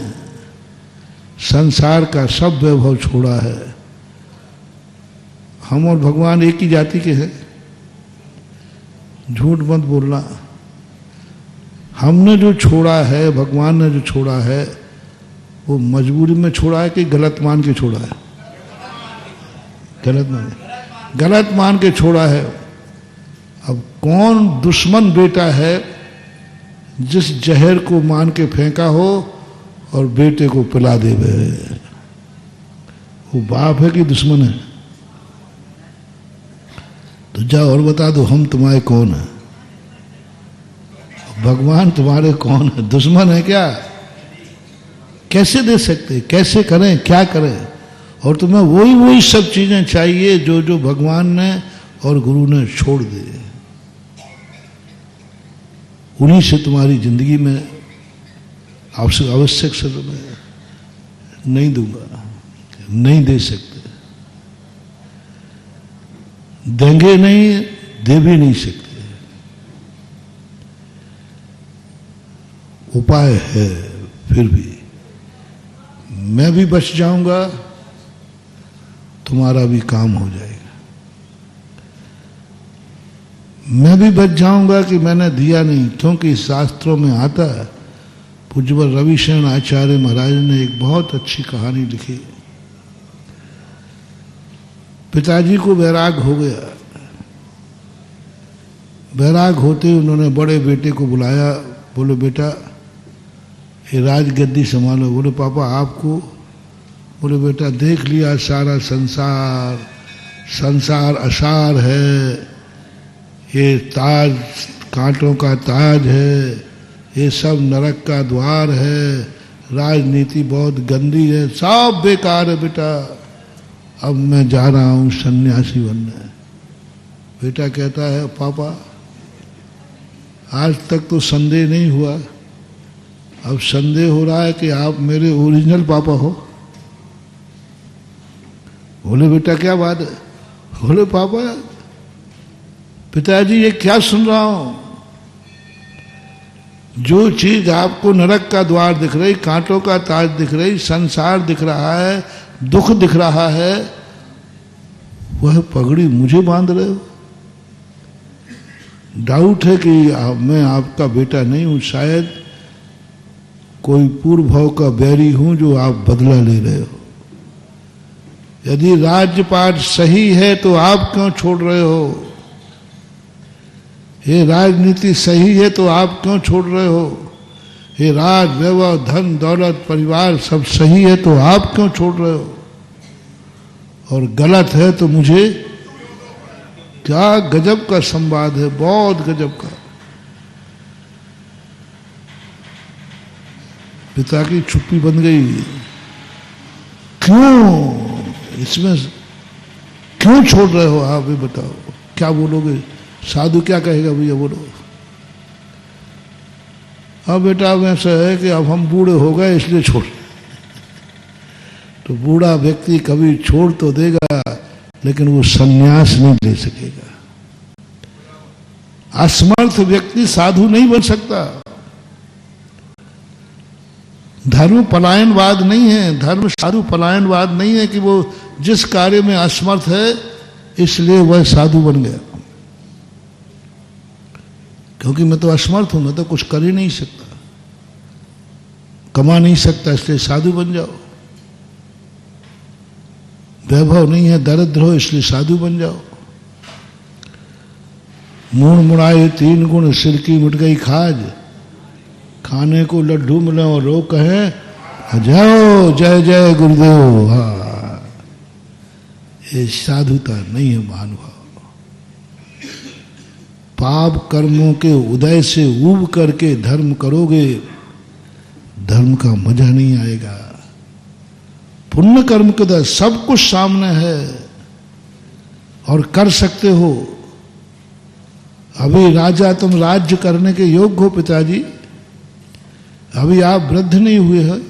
Speaker 4: संसार का सब वैभव छोड़ा है। हम और भगवान एक ही जाति के हैं, झूठ मत बोलना। हमने जो छोड़ा है, भगवान ने जो छोड़ा है, वो मजबूरी में छोड़ा है कि गलत मान के छोड़ा है। गलत मान के छोड़ा है। अब कौन दुश्मन बेटा है जिस जहर को मान के फेंका हो और बेटे को पिला दे। वो बाप है कि दुश्मन है। तो जाओ और बता दो हम तुम्हारे कौन है। भगवान तुम्हारे कौन है, दुश्मन है क्या। कैसे दे सकते, कैसे करें, क्या करें। और तुम्हें वही सब चीजें चाहिए जो जो भगवान ने और गुरु ने छोड़ दिए। उन्हीं से तुम्हारी जिंदगी में आवश्यक समय में नहीं दूंगा, नहीं दे सकते, देंगे नहीं, दे भी नहीं सकते। उपाय है, फिर भी मैं भी बच जाऊंगा, तुम्हारा भी काम हो जाएगा। मैं भी बच जाऊंगा कि मैंने दिया नहीं, क्योंकि शास्त्रों में आता है। पूज्यवर रविशरण आचार्य महाराज ने एक बहुत अच्छी कहानी लिखी। पिताजी को वैराग हो गया। वैराग होते उन्होंने बड़े बेटे को बुलाया, बोले बेटा ये राजगद्दी संभालो। बोले पापा आपको। बोले बेटा देख लिया सारा संसार, संसार असार है, ये ताज कांटों का ताज है, ये सब नरक का द्वार है, राजनीति बहुत गंदी है, सब बेकार है बेटा, अब मैं जा रहा हूं सन्यासी बनने। बेटा कहता है पापा आज तक तो संदेह नहीं हुआ, अब संदेह हो रहा है कि आप मेरे ओरिजिनल पापा हो। बोले बेटा क्या बात है। बोले पापा पिताजी ये क्या सुन रहा हूं, जो चीज आपको नरक का द्वार दिख रही, कांटों का ताज दिख रही, संसार दिख रहा है, दुख दिख रहा है, वह पगड़ी मुझे बांध रहे हो। डाउट है कि मैं आपका बेटा नहीं हूं, शायद कोई पूर्व भाव का बैरी हूं जो आप बदला ले रहे हो। यदि राज्यपाट सही है तो आप क्यों छोड़ रहे हो, ये राजनीति सही है तो आप क्यों छोड़ रहे हो, ये राज वैभव धन दौलत परिवार सब सही है तो आप क्यों छोड़ रहे हो, और गलत है तो मुझे। क्या गजब का संवाद है, बहुत गजब का। पिता की चुप्पी बन गई। क्यों इसमें क्यों छोड़ रहे हो आप, ये बताओ। क्या बोलोगे, साधु क्या कहेगा भैया बोलो। अब बेटा अब ऐसा है कि अब हम बूढ़े हो गए इसलिए छोड़। तो बूढ़ा व्यक्ति कभी छोड़ तो देगा लेकिन वो संन्यास नहीं ले सकेगा। असमर्थ व्यक्ति साधु नहीं बन सकता। धर्म पलायनवाद नहीं है, धर्म साधु पलायनवाद नहीं है कि वो जिस कार्य में असमर्थ है इसलिए वह साधु बन गया। क्योंकि मैं तो असमर्थ हूं, मैं तो कुछ कर ही नहीं सकता, कमा नहीं सकता, इसलिए साधु बन जाओ। वैभव नहीं है, दरिद्र हो, इसलिए साधु बन जाओ। मूण मुड़ाए तीन गुण, सिर की मिट गई खाज, खाने को लड्डू मिले और लोग कहें जाओ जय जय गुरुदेव। हाँ, ये साधुता नहीं है महानुभाव। पाप कर्मों के उदय से ऊब करके धर्म करोगे, धर्म का मजा नहीं आएगा। पुण्य कर्म के उदय सब कुछ सामने है और कर सकते हो। अभी राजा तुम राज्य करने के योग्य हो पिताजी, अभी आप वृद्ध नहीं हुए हैं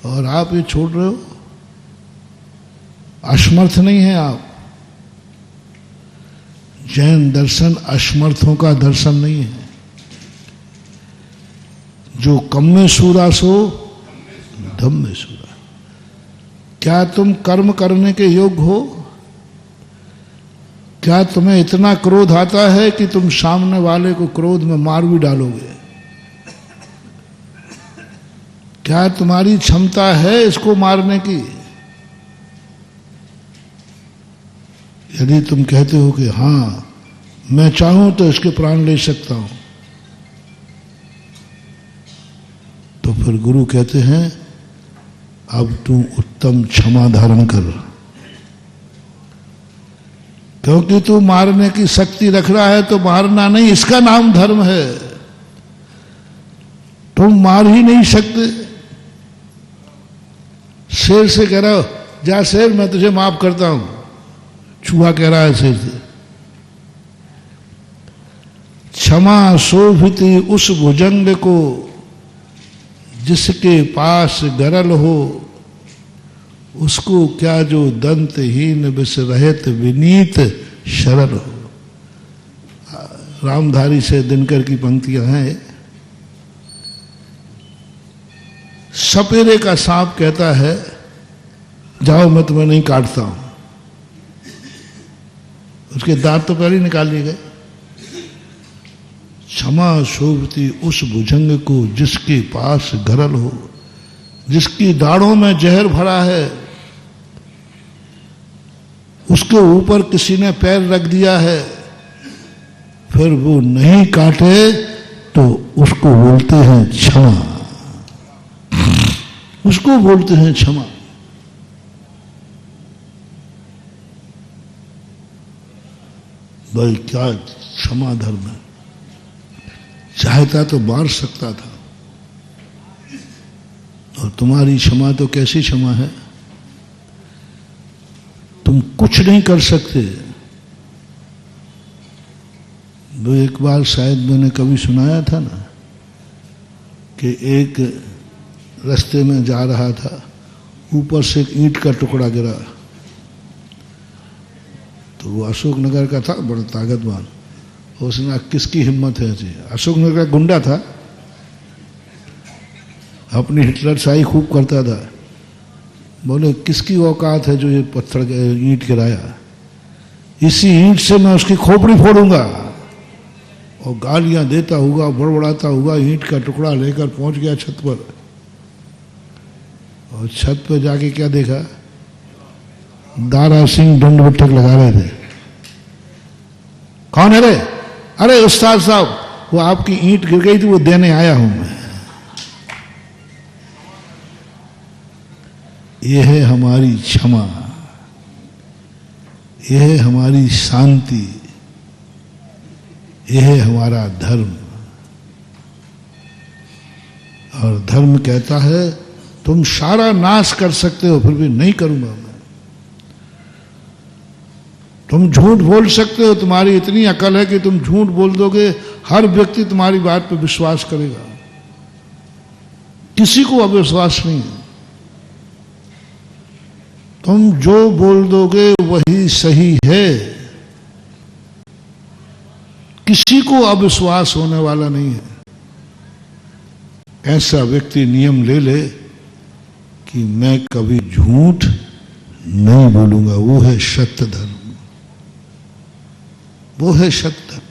Speaker 4: और आप ये छोड़ रहे हो, असमर्थ नहीं है आप। जैन दर्शन असमर्थों का दर्शन नहीं है। जो कम में सूरा सो धम में सूरा। क्या तुम कर्म करने के योग्य हो? क्या तुम्हें इतना क्रोध आता है कि तुम सामने वाले को क्रोध में मार भी डालोगे? क्या तुम्हारी क्षमता है इसको मारने की? यदि तुम कहते हो कि हाँ मैं चाहूं तो इसके प्राण ले सकता हूं, तो फिर गुरु कहते हैं अब तू उत्तम क्षमा धारण कर, क्योंकि तू मारने की शक्ति रख रहा है। तो मारना नहीं, इसका नाम धर्म है। तुम मार ही नहीं सकते। शेर से कह रहा हो जा शेर मैं तुझे माफ करता हूं, चूहा कह रहा है शेर से। क्षमा शोभिती उस भुजंग को जिसके पास गरल हो, उसको क्या जो दंतहीन विष रहित विनीत शरल हो। रामधारी से दिनकर की पंक्तियां हैं। सपेरे का सांप कहता है जाओ मैं तुम्हें नहीं काटता हूं, उसके दांत तो पहले ही निकाल लिए गए। क्षमा शोभती उस भुजंग को जिसके पास गरल हो, जिसकी दाढ़ों में जहर भरा है, उसके ऊपर किसी ने पैर रख दिया है, फिर वो नहीं काटे तो उसको बोलते हैं क्षमा, उसको बोलते हैं क्षमा। भाई क्या क्षमा धर्म है। चाहता तो मार सकता था, और तुम्हारी क्षमा तो कैसी क्षमा है, तुम कुछ नहीं कर सकते। वो एक बार शायद मैंने कभी सुनाया था ना कि एक रास्ते में जा रहा था, ऊपर से एक ईंट का टुकड़ा गिरा, तो वो अशोक नगर का था, बड़ा ताकतवान। उसने किसकी हिम्मत है जी, अशोक नगर का गुंडा था, अपनी हिटलर शाही खूब करता था। बोले किसकी औकात है जो ये पत्थर ईंट गिराया, इसी ईंट से मैं उसकी खोपड़ी फोड़ूंगा। और गालियां देता हुआ बड़बड़ाता हुआ ईंट का टुकड़ा लेकर पहुंच गया छत पर, और छत पर जाके क्या देखा, दारा सिंह दंड बैठक लगा रहे थे। कौन है रे? अरे उस्ताद साहब वो आपकी ईंट गिर गई थी, वो देने आया हूं मैं। यह है हमारी क्षमा, यह है हमारी शांति, यह है हमारा धर्म। और धर्म कहता है तुम सारा नाश कर सकते हो, फिर भी नहीं करूंगा मैं। तुम झूठ बोल सकते हो, तुम्हारी इतनी अकल है कि तुम झूठ बोल दोगे, हर व्यक्ति तुम्हारी बात पर विश्वास करेगा, किसी को अविश्वास नहीं है। तुम जो बोल दोगे वही सही है, किसी को अविश्वास होने वाला नहीं है। ऐसा व्यक्ति नियम ले ले कि मैं कभी झूठ नहीं बोलूंगा, वो है सत्य धर्म, वो है सत्य धर्म।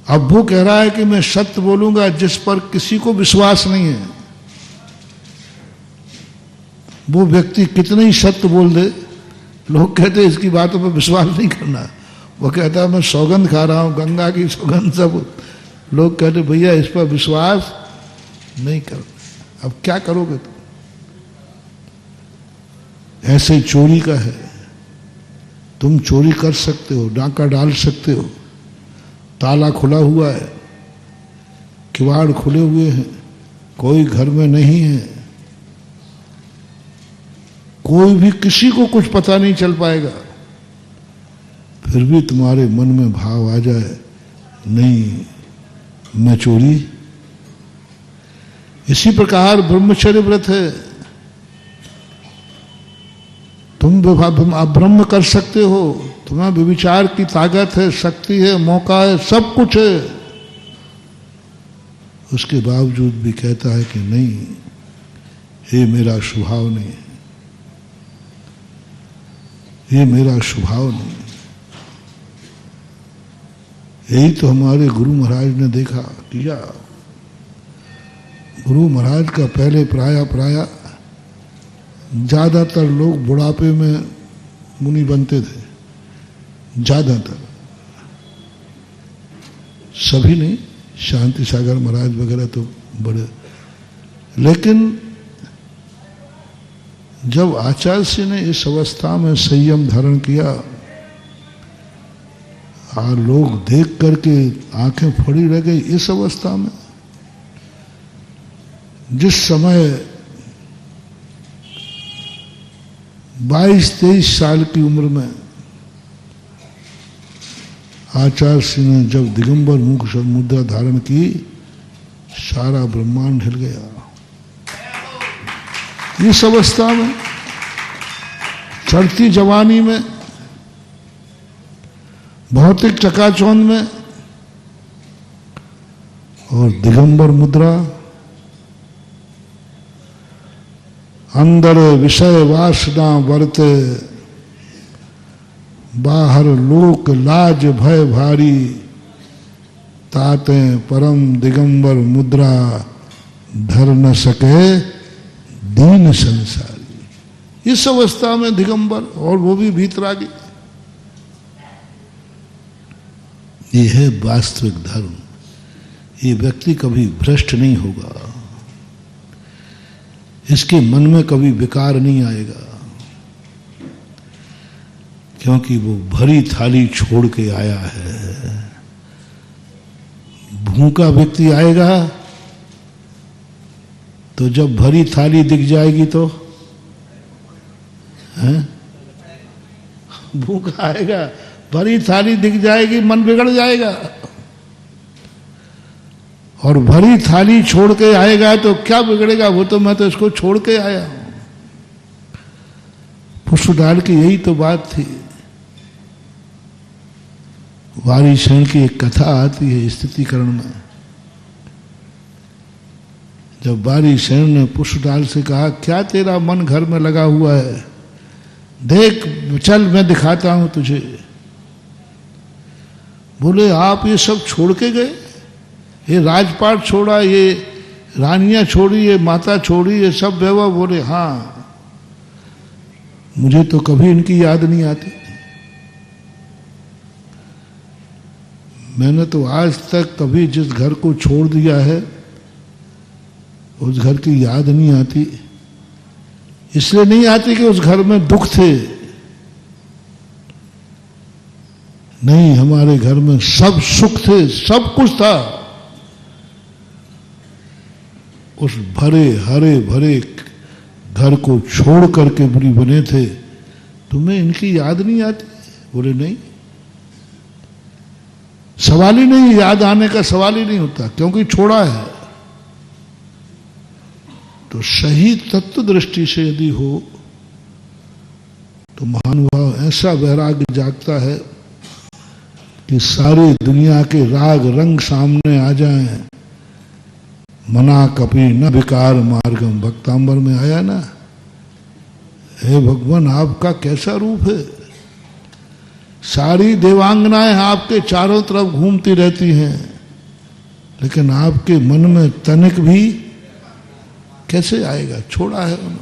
Speaker 4: अब वो कह रहा है कि मैं सत्य बोलूंगा जिस पर किसी को विश्वास नहीं है। वो व्यक्ति कितने ही सत्य बोल दे, लोग कहते हैं इसकी बातों पर विश्वास नहीं करना। वो कहता है मैं सौगंध खा रहा हूं, गंगा की सौगंध, सब लोग कहते भैया इस पर विश्वास नहीं कर। अब क्या करोगे तुम? ऐसे ही चोरी का है, तुम चोरी कर सकते हो, डाका डाल सकते हो, ताला खुला हुआ है, किवाड़ खुले हुए हैं, कोई घर में नहीं है, कोई भी किसी को कुछ पता नहीं चल पाएगा, फिर भी तुम्हारे मन में भाव आ जाए नहीं मैं चोरी। इसी प्रकार ब्रह्मचर्य व्रत है। तुम ब्रह्म कर सकते हो, तुम्हें विचार की ताकत है, शक्ति है, मौका है, सब कुछ है, उसके बावजूद भी कहता है कि नहीं, ये मेरा स्वभाव नहीं है, ये मेरा स्वभाव नहीं है। यही तो हमारे गुरु महाराज ने देखा किया। गुरु महाराज का पहले प्राय ज्यादातर लोग बुढ़ापे में मुनि बनते थे, ज्यादातर, सभी नहीं, शांति सागर महाराज वगैरह तो बड़े। लेकिन जब आचार्य जी ने इस अवस्था में संयम धारण किया, लोग देख करके आंखें फड़ी रह गई। इस अवस्था में जिस समय 22-23 साल की उम्र में आचार्य सिंह ने जब दिगंबर मुख मुद्रा धारण की, सारा ब्रह्मांड हिल गया। इस अवस्था में, चढ़ती जवानी में, भौतिक चकाचौंध में, और दिगंबर मुद्रा, अंदर विषय वासना वर्ते, बाहर लोक लाज भय भारी, ताते परम दिगंबर मुद्रा, धर न सके दीन संसारी। इस अवस्था में दिगंबर, और वो भी भीतरागी। ये है वास्तविक धर्म। ये व्यक्ति कभी भ्रष्ट नहीं होगा, इसके मन में कभी विकार नहीं आएगा, क्योंकि वो भरी थाली छोड़ के आया है। भूखा व्यक्ति आएगा तो जब भरी थाली दिख जाएगी तो भूखा आएगा, भरी थाली दिख जाएगी, मन बिगड़ जाएगा। और भरी थाली छोड़ के आएगा तो क्या बिगड़ेगा, वो तो मैं तो इसको छोड़ के आया हूं। पुष्प डाल की यही तो बात थी। वारी शरण की एक कथा आती है स्थितिकरण में। जब वारी शरण ने पुष्पडाल से कहा, क्या तेरा मन घर में लगा हुआ है, देख चल मैं दिखाता हूं तुझे। बोले आप ये सब छोड़ के गए, ये राजपाट छोड़ा, ये रानियां छोड़ी, ये माता छोड़ी, ये सब वैभव। बोले हाँ, मुझे तो कभी इनकी याद नहीं आती। मैंने तो आज तक कभी जिस घर को छोड़ दिया है उस घर की याद नहीं आती। इसलिए नहीं आती कि उस घर में दुख थे, नहीं, हमारे घर में सब सुख थे, सब कुछ था। उस भरे हरे भरे घर को छोड़ करके बुरी बने थे, तुम्हें इनकी याद नहीं आती? बोले नहीं, सवाल ही नहीं, याद आने का सवाल ही नहीं होता, क्योंकि छोड़ा है। तो सही तत्व दृष्टि से यदि हो तो महानुभाव ऐसा वैराग्य जागता है कि सारी दुनिया के राग रंग सामने आ जाएं। मना कपि न विकार मार्गम, भक्तांबर में आया ना, हे भगवान आपका कैसा रूप है। सारी देवांगनाएं आपके चारों तरफ घूमती रहती हैं, लेकिन आपके मन में तनिक भी कैसे आएगा? छोड़ा है उन्होंने,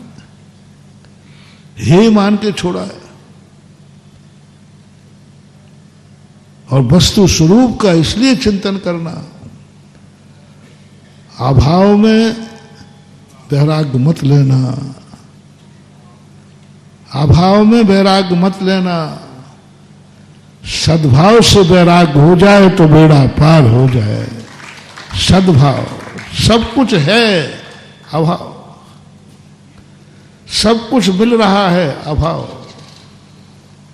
Speaker 4: हे मान के छोड़ा है। और वस्तु स्वरूप का इसलिए चिंतन करना, अभाव में वैराग्य मत लेना, अभाव में वैराग्य मत लेना। सद्भाव से वैराग्य हो जाए तो बेड़ा पार हो जाए। सद्भाव, सब कुछ है, अभाव, सब कुछ मिल रहा है, अभाव,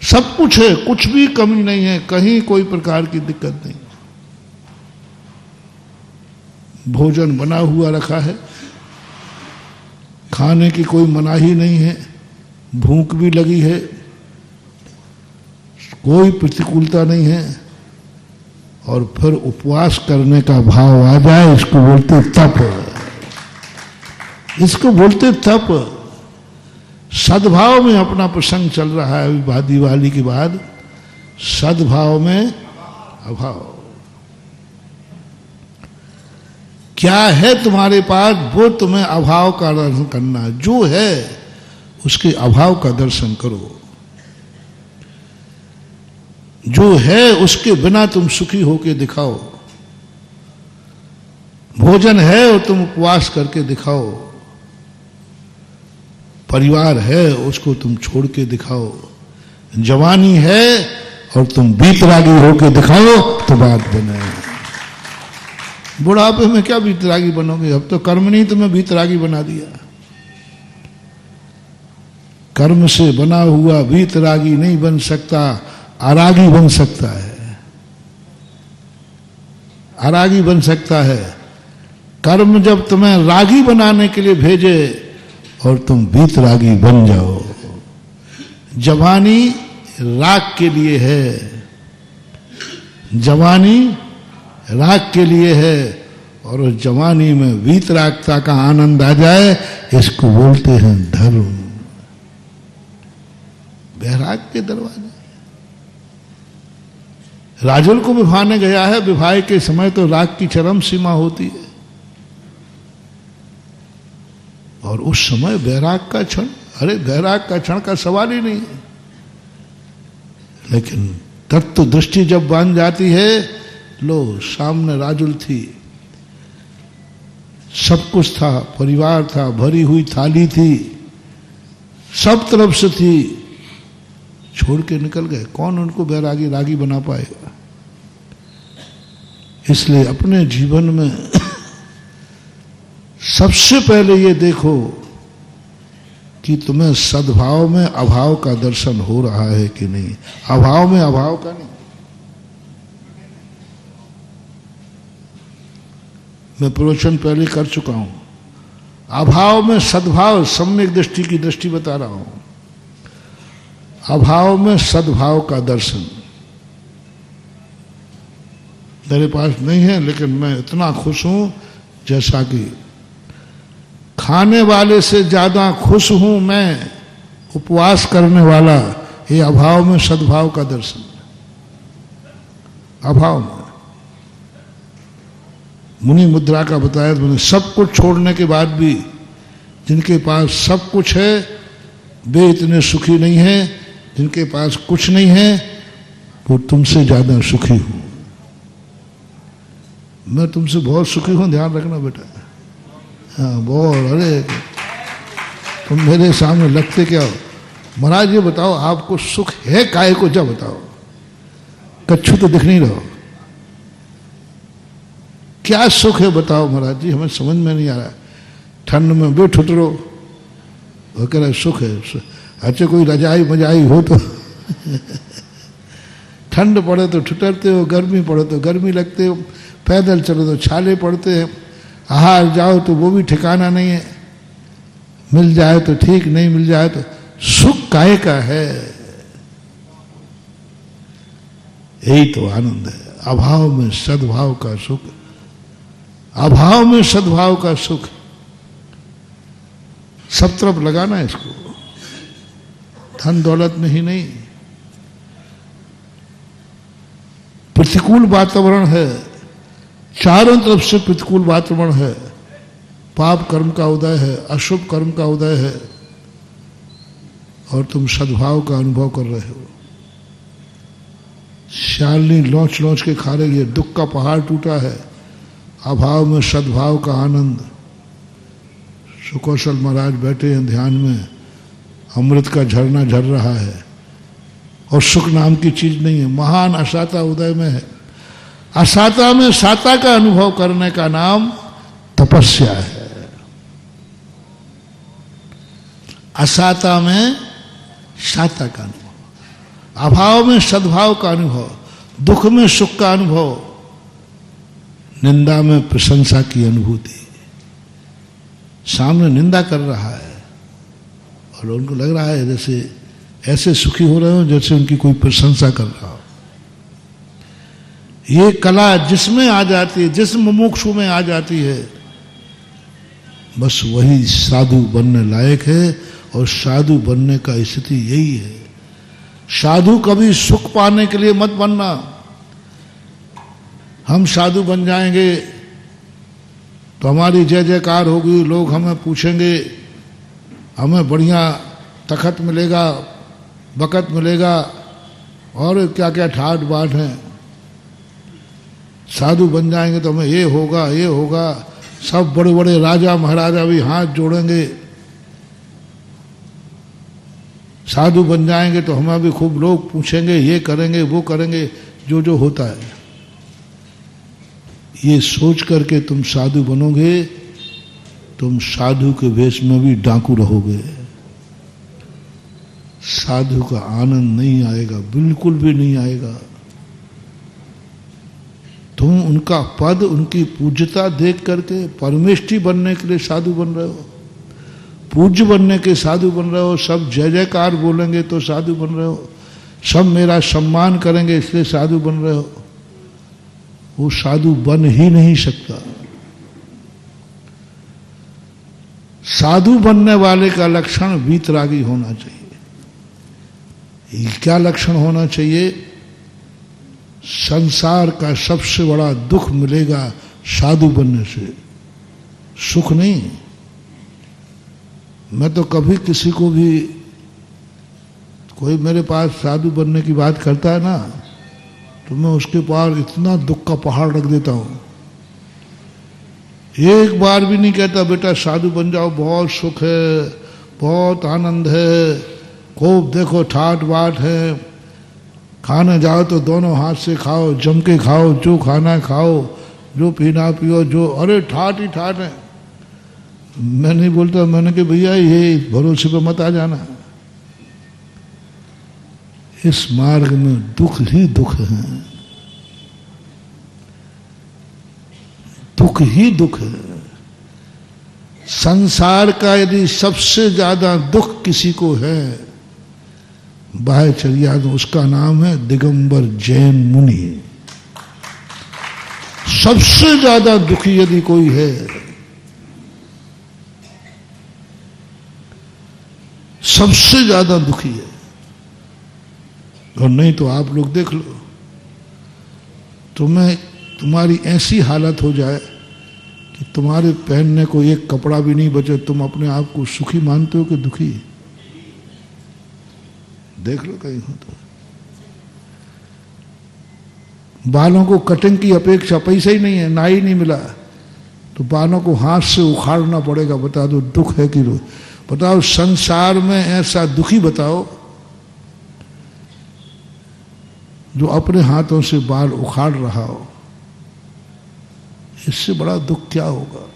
Speaker 4: सब कुछ है, कुछ भी कमी नहीं है, कहीं कोई प्रकार की दिक्कत नहीं। भोजन बना हुआ रखा है, खाने की कोई मनाही नहीं है, भूख भी लगी है, कोई प्रतिकूलता नहीं है, और फिर उपवास करने का भाव आ जाए, इसको बोलते तप, इसको बोलते तप। सद्भाव में अपना प्रसंग चल रहा है अभी दिवाली के बाद, सद्भाव में अभाव। क्या है तुम्हारे पास, वो तुम्हें अभाव का दर्शन करना। जो है उसके अभाव का दर्शन करो। जो है उसके बिना तुम सुखी होके दिखाओ। भोजन है और तुम उपवास करके दिखाओ। परिवार है उसको तुम छोड़ के दिखाओ। जवानी है और तुम बीतरागी होके दिखाओ तो बात बने। बुढ़ापे में क्या बीतरागी बनोगे? अब तो कर्म ने तुम्हें बीतरागी बना दिया। कर्म से बना हुआ बीतरागी नहीं बन सकता, आरागी बन सकता है, आरागी बन सकता है। कर्म जब तुम्हें रागी बनाने के लिए भेजे और तुम बीतरागी बन जाओ। जवानी राग के लिए है, जवानी राग के लिए है, और उस जवानी में वीतरागता का आनंद आ जाए, इसको बोलते हैं धर्म। बैराग के दरवाजे। राजुल को विभाने गया है, विवाह के समय तो राग की चरम सीमा होती है, और उस समय बैराग का क्षण, अरे बैराग का क्षण का सवाल ही नहीं है। लेकिन तत्व दृष्टि जब बन जाती है, लो सामने राजुल थी, सब कुछ था, परिवार था, भरी हुई थाली थी, सब तरफ से थी, छोड़ के निकल गए। कौन उनको बैरागी रागी बना पाएगा? इसलिए अपने जीवन में सबसे पहले ये देखो कि तुम्हें सद्भाव में अभाव का दर्शन हो रहा है कि नहीं। अभाव में अभाव का नहीं। मैं प्रवचन पहले कर चुका हूं। अभाव में सद्भाव, सम्यक दृष्टि की दृष्टि बता रहा हूं। अभाव में सद्भाव का दर्शन मेरे पास नहीं है, लेकिन मैं इतना खुश हूं जैसा कि खाने वाले से ज्यादा खुश हूं मैं उपवास करने वाला। ये अभाव में सद्भाव का दर्शन। अभाव में मुनि मुद्रा का बताया तो मैंने, सब कुछ छोड़ने के बाद भी जिनके पास सब कुछ है वे इतने सुखी नहीं है, जिनके पास कुछ नहीं है वो तुमसे ज्यादा सुखी हूं। मैं तुमसे बहुत सुखी हूं, ध्यान रखना बेटा। हाँ बहुत। अरे तुम मेरे सामने लगते क्या हो? महाराज ये बताओ आपको सुख है काय को, जब बताओ। कच्छू तो दिख नहीं रहो, क्या सुख है बताओ महाराज जी, हमें समझ में नहीं आ रहा है। ठंड में बैठ उतरो, वो कह रहे सुख है। अच्छा कोई रजाई मजाई हो तो ठंड पड़े तो ठुटरते हो, गर्मी पड़े तो गर्मी लगते हो, पैदल चलो तो छाले पड़ते हैं, हार जाओ तो वो भी ठिकाना नहीं है, मिल जाए तो ठीक, नहीं मिल जाए तो। सुख काहे का है? यही तो आनंद है। अभाव में सद्भाव का सुख, अभाव में सद्भाव का सुख। सब तरफ लगाना है इसको, धन दौलत में ही नहीं। प्रतिकूल वातावरण है, चारों तरफ से प्रतिकूल वातावरण है, पाप कर्म का उदय है, अशुभ कर्म का उदय है, और तुम सद्भाव का अनुभव कर रहे हो। शालिनी लौच लौच के खा रही है, दुख का पहाड़ टूटा है, अभाव में सद्भाव का आनंद। सुकौशल महाराज बैठे हैं ध्यान में, अमृत का झरना झर रहा है, और सुख नाम की चीज नहीं है। महान असाता उदय में है। असाता में साता का अनुभव करने का नाम तपस्या है। असाता में साता का अनुभव, अभाव में सद्भाव का अनुभव, दुख में सुख का अनुभव, निंदा में प्रशंसा की अनुभूति। सामने निंदा कर रहा है और उनको लग रहा है जैसे ऐसे सुखी हो रहे हो जैसे उनकी कोई प्रशंसा कर रहा हो। ये कला जिसमें आ जाती है, जिस मुमुक्षु में आ जाती है, बस वही साधु बनने लायक है। और साधु बनने का स्थिति यही है। साधु कभी सुख पाने के लिए मत बनना। हम साधु बन जाएंगे तो हमारी जय जयकार होगी, लोग हमें पूछेंगे, हमें बढ़िया तखत मिलेगा, बकत मिलेगा, और क्या क्या ठाट बाट हैं। साधु बन जाएंगे तो हमें ये होगा, ये होगा। सब बड़े बड़े राजा महाराजा भी हाथ जोड़ेंगे। साधु बन जाएंगे तो हमें भी खूब लोग पूछेंगे, ये करेंगे, वो करेंगे, जो जो होता है। ये सोच करके तुम साधु बनोगे, तुम साधु के वेश में भी डाकू रहोगे। साधु का आनंद नहीं आएगा, बिल्कुल भी नहीं आएगा। तुम उनका पद, उनकी पूज्यता देख करके परमेष्ठी बनने के लिए साधु बन रहे हो, पूज्य बनने के साधु बन रहे हो। सब जय जयकार बोलेंगे तो साधु बन रहे हो, सब मेरा सम्मान करेंगे इसलिए साधु बन रहे हो। वो साधु बन ही नहीं सकता। साधु बनने वाले का लक्षण वीतरागी होना चाहिए। क्या लक्षण होना चाहिए? संसार का सबसे बड़ा दुख मिलेगा साधु बनने से, सुख नहीं। मैं तो कभी किसी को भी, कोई मेरे पास साधु बनने की बात करता है ना, तो मैं उसके पास इतना दुख का पहाड़ रख देता हूं। एक बार भी नहीं कहता बेटा साधु बन जाओ, बहुत सुख है, बहुत आनंद है, खूब देखो ठाट बाट है, खाने जाओ तो दोनों हाथ से खाओ, जम के खाओ, जो खाना है खाओ, जो पीना पियो, जो, अरे ठाट ही ठाट है। मैं नहीं बोलता, मैंने कहा भैया ये भरोसे पे मत आ जाना, इस मार्ग में दुख ही दुख है, दुख ही दुख है। संसार का यदि सबसे ज्यादा दुख किसी को है बाह्यचर्या, तो उसका नाम है दिगंबर जैन मुनि। सबसे ज्यादा दुखी यदि कोई है, सबसे ज्यादा दुखी है। और नहीं तो आप लोग देख लो, तुम्हारी ऐसी हालत हो जाए कि तुम्हारे पहनने को एक कपड़ा भी नहीं बचे, तुम अपने आप को सुखी मानते हो कि दुखी? देख लो कहीं हो तो। बालों को कटिंग की अपेक्षा, पैसा ही नहीं है, नाई नहीं मिला, तो बालों को हाथ से उखाड़ना पड़ेगा। बता दो दुख है कि रोग? बताओ संसार में ऐसा दुखी बताओ जो अपने हाथों से बाल उखाड़ रहा हो। इससे बड़ा दुख क्या होगा?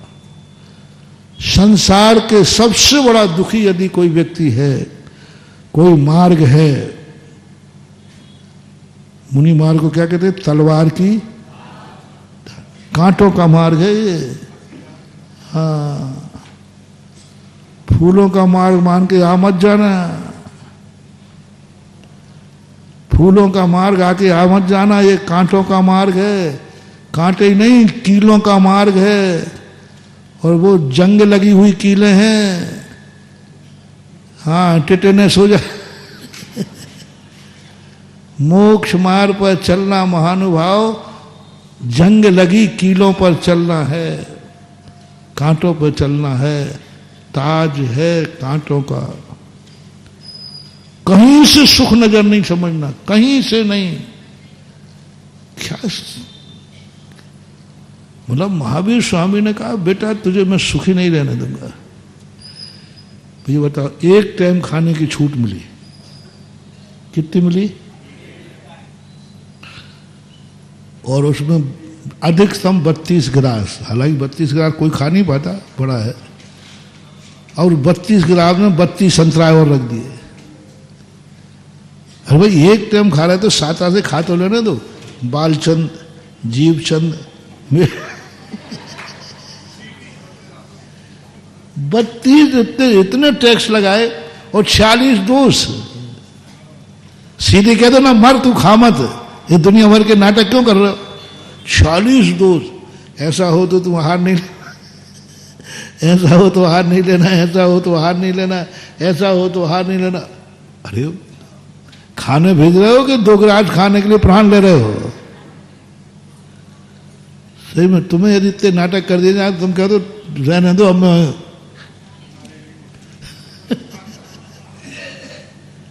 Speaker 4: संसार के सबसे बड़ा दुखी यदि कोई व्यक्ति है, कोई मार्ग है, मुनि मार्ग को क्या कहते हैं? तलवार की कांटों का मार्ग है ये। हाँ, फूलों का मार्ग मान के आ मत जाना। फूलों का मार्ग आके आ मत जाना, ये कांटों का मार्ग है, कांटे ही नहीं कीलों का मार्ग है, और वो जंग लगी हुई कीलें हैं। हाँ, टिटेनस हो जाए। मोक्ष मार्ग पर चलना महानुभाव, जंग लगी कीलों पर चलना है, कांटों पर चलना है, ताज है कांटों का। कहीं से सुख नजर नहीं समझना, कहीं से नहीं। क्या मतलब महावीर स्वामी ने कहा बेटा तुझे मैं सुखी नहीं रहने दूंगा। मुझे बताओ, एक टाइम खाने की छूट मिली, कितनी मिली? और उसमें अधिकतम 32 गिलास, हालांकि 32 गिलास कोई खा नहीं पाता, बड़ा है, और 32 गिलास में 32 संतरा और रख दिए। अरे भाई एक टाइम खा रहे तो 7 आसे खा तो लेने दो। बालचंद, जीवचंद, 32 इतने टैक्स लगाए और 46 दोष। सीधे कह दो ना मर तू खा मत, ये दुनिया भर के नाटक क्यों कर रहे हो? 46 दोष। ऐसा हो तो तुम हार नहीं, ऐसा हो तो हार नहीं लेना, ऐसा हो तो हार नहीं लेना, ऐसा हो तो हार नहीं लेना। अरे खाने भेज रहे हो कि 2 गिलास खाने के लिए प्राण ले रहे हो? सही में तुम्हें यदि इतने नाटक कर दिए जाए, तुम कह दो रहने दो,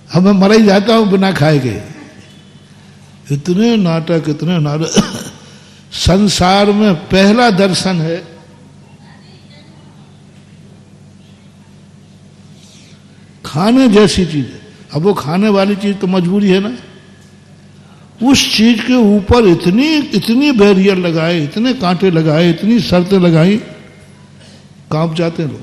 Speaker 4: अब मैं मर ही जाता हूं बिना खाए के। इतने नाटक, इतने नाटक। संसार में पहला दर्शन है खाने जैसी चीज है। अब वो खाने वाली चीज तो मजबूरी है ना, उस चीज के ऊपर इतनी बैरियर लगाए, इतने कांटे लगाए, इतनी शर्तें लगाई, कांप जाते लोग।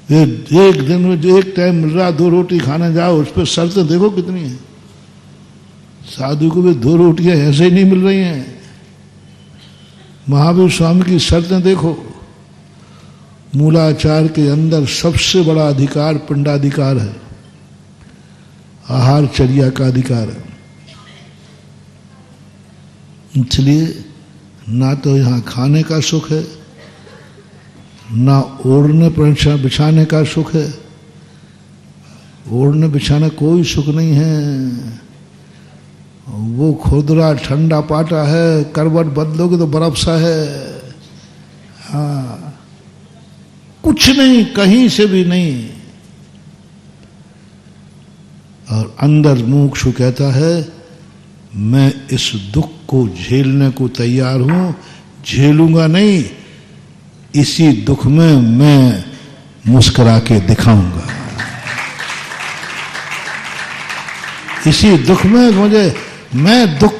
Speaker 4: एक दिन में जो एक टाइम मिल रहा, 2 रोटी खाने जाओ, उस पर शर्तें देखो कितनी है। साधु को भी 2 रोटियां ऐसे ही नहीं मिल रही हैं। महावीर स्वामी की शर्तें देखो। मूलाचार के अंदर सबसे बड़ा अधिकार पिंडाधिकार है, आहार चर्या का अधिकार है। इसलिए ना तो यहां खाने का सुख है, ना ओढ़ने बिछाने का सुख है। ओढ़ने बिछाने कोई सुख नहीं है, वो खुरदरा ठंडा पाटा है, करवट बदलोगे तो बर्फ सा है। हाँ, कुछ नहीं, कहीं से भी नहीं। और अंदर मुमुक्षु कहता है मैं इस दुख को झेलने को तैयार हूं, झेलूंगा नहीं, इसी दुख में मैं मुस्कुरा के दिखाऊंगा। इसी दुख में मुझे, मैं दुख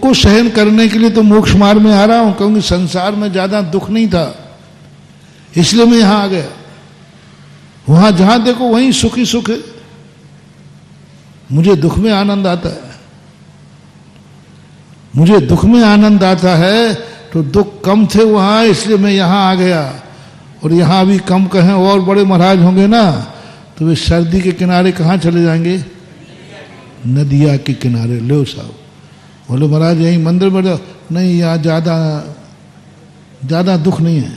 Speaker 4: को सहन करने के लिए तो मोक्ष मार्ग में आ रहा हूं, क्योंकि संसार में ज्यादा दुख नहीं था, इसलिए मैं यहां आ गया। वहां जहां देखो वहीं सुख ही सुख है। मुझे दुख में आनंद आता है, मुझे दुख में आनंद आता है, तो दुख कम थे वहां, इसलिए मैं यहां आ गया। और यहां भी कम कहें और बड़े महाराज होंगे ना, तो वे सर्दी के किनारे कहां चले जाएंगे? नदिया के किनारे। लो साहब, बोले महाराज यहीं मंदिर में जाओ, नहीं यहाँ ज्यादा दुख नहीं है,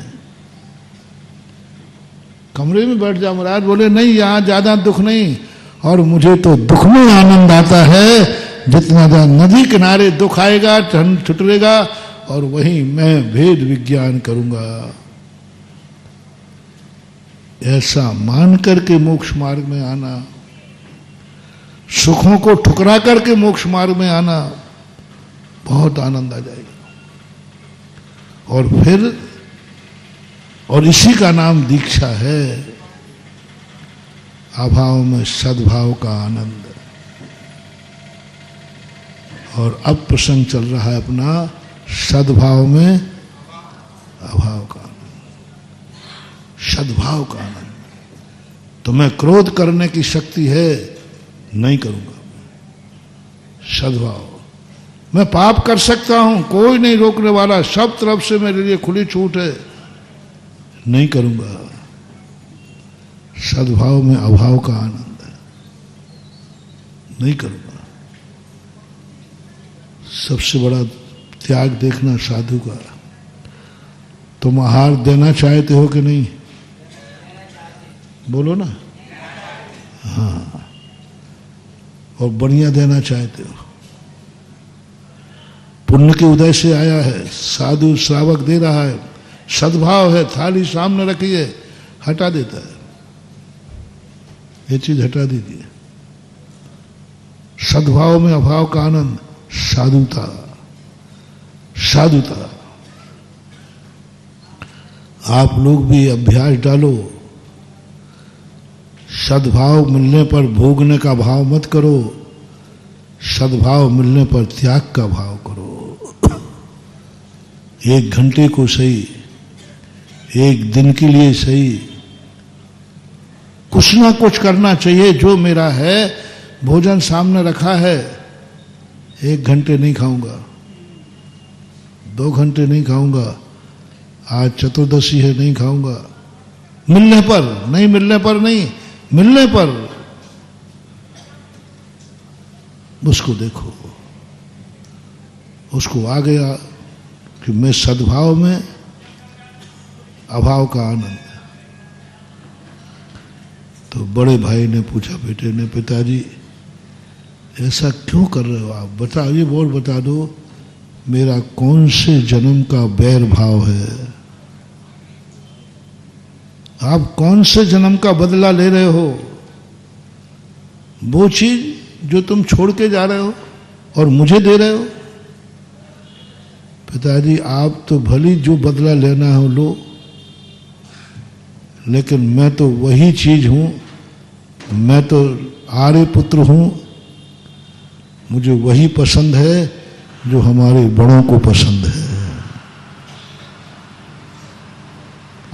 Speaker 4: कमरे में बैठ जाओ महाराज। बोले नहीं यहाँ ज्यादा दुख नहीं, और मुझे तो दुख में आनंद आता है। जितना ज्यादा नदी किनारे दुख आएगा, ठंड छुटरेगा, और वहीं मैं भेद विज्ञान करूंगा। ऐसा मान करके मोक्ष मार्ग में आना, सुखों को ठुकरा करके मोक्ष मार्ग में आना, बहुत आनंद आ जाएगा। और फिर, और इसी का नाम दीक्षा है, अभाव में सद्भाव का आनंद। और अब प्रसंग चल रहा है अपना सद्भाव में अभाव का आनंद, सद्भाव का आनंद। तुम्हें क्रोध करने की शक्ति है, नहीं करूंगा। सद्भाव, मैं पाप कर सकता हूं, कोई नहीं रोकने वाला, सब तरफ से मेरे लिए खुली छूट है, नहीं करूंगा। सद्भाव में अभाव का आनंद है। नहीं करूंगा। सबसे बड़ा त्याग देखना साधु का। तुम आहार देना चाहते हो कि नहीं? बोलो ना। हाँ, और बढ़िया देना चाहते हो। पुण्य के उदय से आया है, साधु श्रावक दे रहा है, सद्भाव है, थाली सामने रखी है, हटा देता है। ये चीज हटा दीजिए। सद्भाव में अभाव का आनंद, साधुता। साधुता। आप लोग भी अभ्यास डालो। सद्भाव मिलने पर भोगने का भाव मत करो, सद्भाव मिलने पर त्याग का भाव करो। 1 घंटे को सही, 1 दिन के लिए सही, कुछ ना कुछ करना चाहिए। जो मेरा है, भोजन सामने रखा है, 1 घंटे नहीं खाऊंगा, 2 घंटे नहीं खाऊंगा, आज चतुर्दशी है नहीं खाऊंगा। मिलने पर नहीं, मिलने पर नहीं, मिलने पर उसको देखो। उसको आ गया कि मैं सद्भाव में अभाव का आनंद। तो बड़े भाई ने पूछा बेटे ने, पिताजी ऐसा क्यों कर रहे हो आप? बताइए, बोल बता दो, मेरा कौन से जन्म का बैर भाव है? आप कौन से जन्म का बदला ले रहे हो? वो चीज जो तुम छोड़ के जा रहे हो और मुझे दे रहे हो। पिताजी आप तो भली जो बदला लेना हो लो, लेकिन मैं तो वही चीज हूं, मैं तो आर्य पुत्र हूं, मुझे वही पसंद है जो हमारे बड़ों को पसंद है।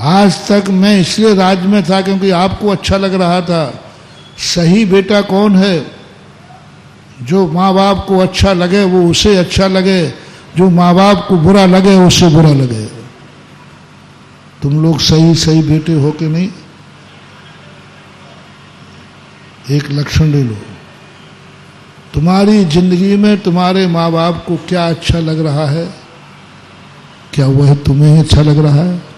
Speaker 4: आज तक मैं इसलिए राज में था क्योंकि आपको अच्छा लग रहा था। सही बेटा कौन है? जो माँ बाप को अच्छा लगे वो उसे अच्छा लगे, जो माँ बाप को बुरा लगे उसे बुरा लगे। तुम लोग सही सही बेटे हो कि नहीं? एक लक्षण ले लो। तुम्हारी जिंदगी में तुम्हारे माँ बाप को क्या अच्छा लग रहा है? क्या वह तुम्हें अच्छा लग रहा है?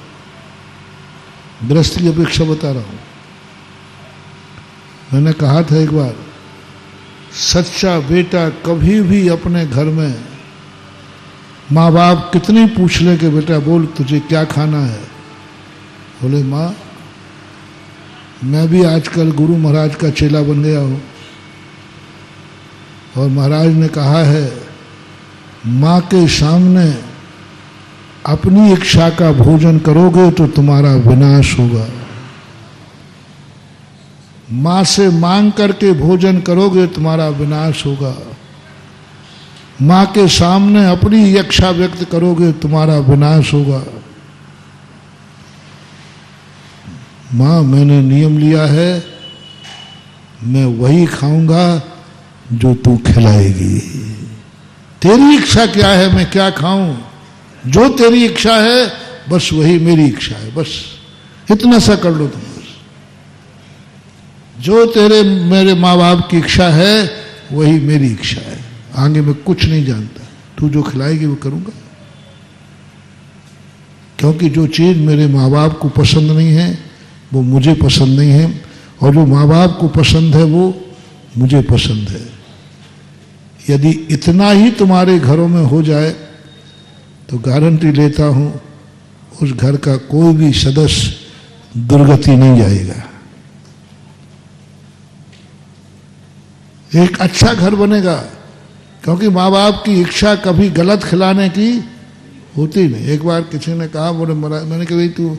Speaker 4: गृहस्थ की अपेक्षा बता रहा हूं। मैंने कहा था एक बार, सच्चा बेटा कभी भी अपने घर में माँ बाप कितने पूछ ले कि बेटा बोल तुझे क्या खाना है, बोले माँ मैं भी आजकल गुरु महाराज का चेला बन गया हूं और महाराज ने कहा है माँ के सामने अपनी इच्छा का भोजन करोगे तो तुम्हारा विनाश होगा, माँ से मांग करके भोजन करोगे तुम्हारा विनाश होगा, माँ के सामने अपनी इच्छा व्यक्त करोगे तुम्हारा विनाश होगा। माँ मैंने नियम लिया है, मैं वही खाऊंगा जो तू खिलाएगी। तेरी इच्छा क्या है, मैं क्या खाऊं? जो तेरी इच्छा है बस वही मेरी इच्छा है, बस इतना सा कर लो तुम। बस जो तेरे मेरे माँ बाप की इच्छा है वही मेरी इच्छा है, आगे मैं कुछ नहीं जानता। तू जो खिलाएगी वो करूंगा, क्योंकि जो चीज मेरे माँ बाप को पसंद नहीं है वो मुझे पसंद नहीं है, और जो माँ बाप को पसंद है वो मुझे पसंद है। यदि इतना ही तुम्हारे घरों में हो जाए तो गारंटी लेता हूं उस घर का कोई भी सदस्य दुर्गति नहीं जाएगा। एक अच्छा घर बनेगा, क्योंकि माँ बाप की इच्छा कभी गलत खिलाने की होती नहीं। एक बार किसी ने कहा, बोले महाराज, मैंने कहा भाई तू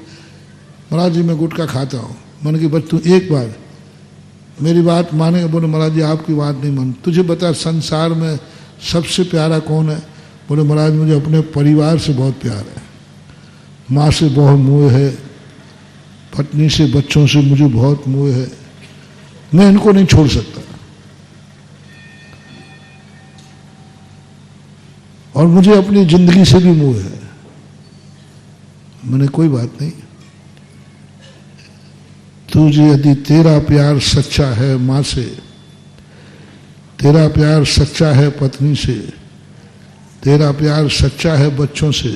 Speaker 4: महाराज जी मैं गुटखा खाता हूँ, मैंने कहा बस तू एक बार मेरी बात मानेगा? बोले महाराज जी आपकी बात नहीं मान। तुझे बता संसार में सबसे प्यारा कौन है? बोले महाराज मुझे अपने परिवार से बहुत प्यार है, माँ से बहुत मोह है, पत्नी से बच्चों से मुझे बहुत मोह है, मैं इनको नहीं छोड़ सकता, और मुझे अपनी जिंदगी से भी मोह है। मैंने कोई बात नहीं, तुझे यदि तेरा प्यार सच्चा है माँ से, तेरा प्यार सच्चा है पत्नी से, तेरा प्यार सच्चा है बच्चों से,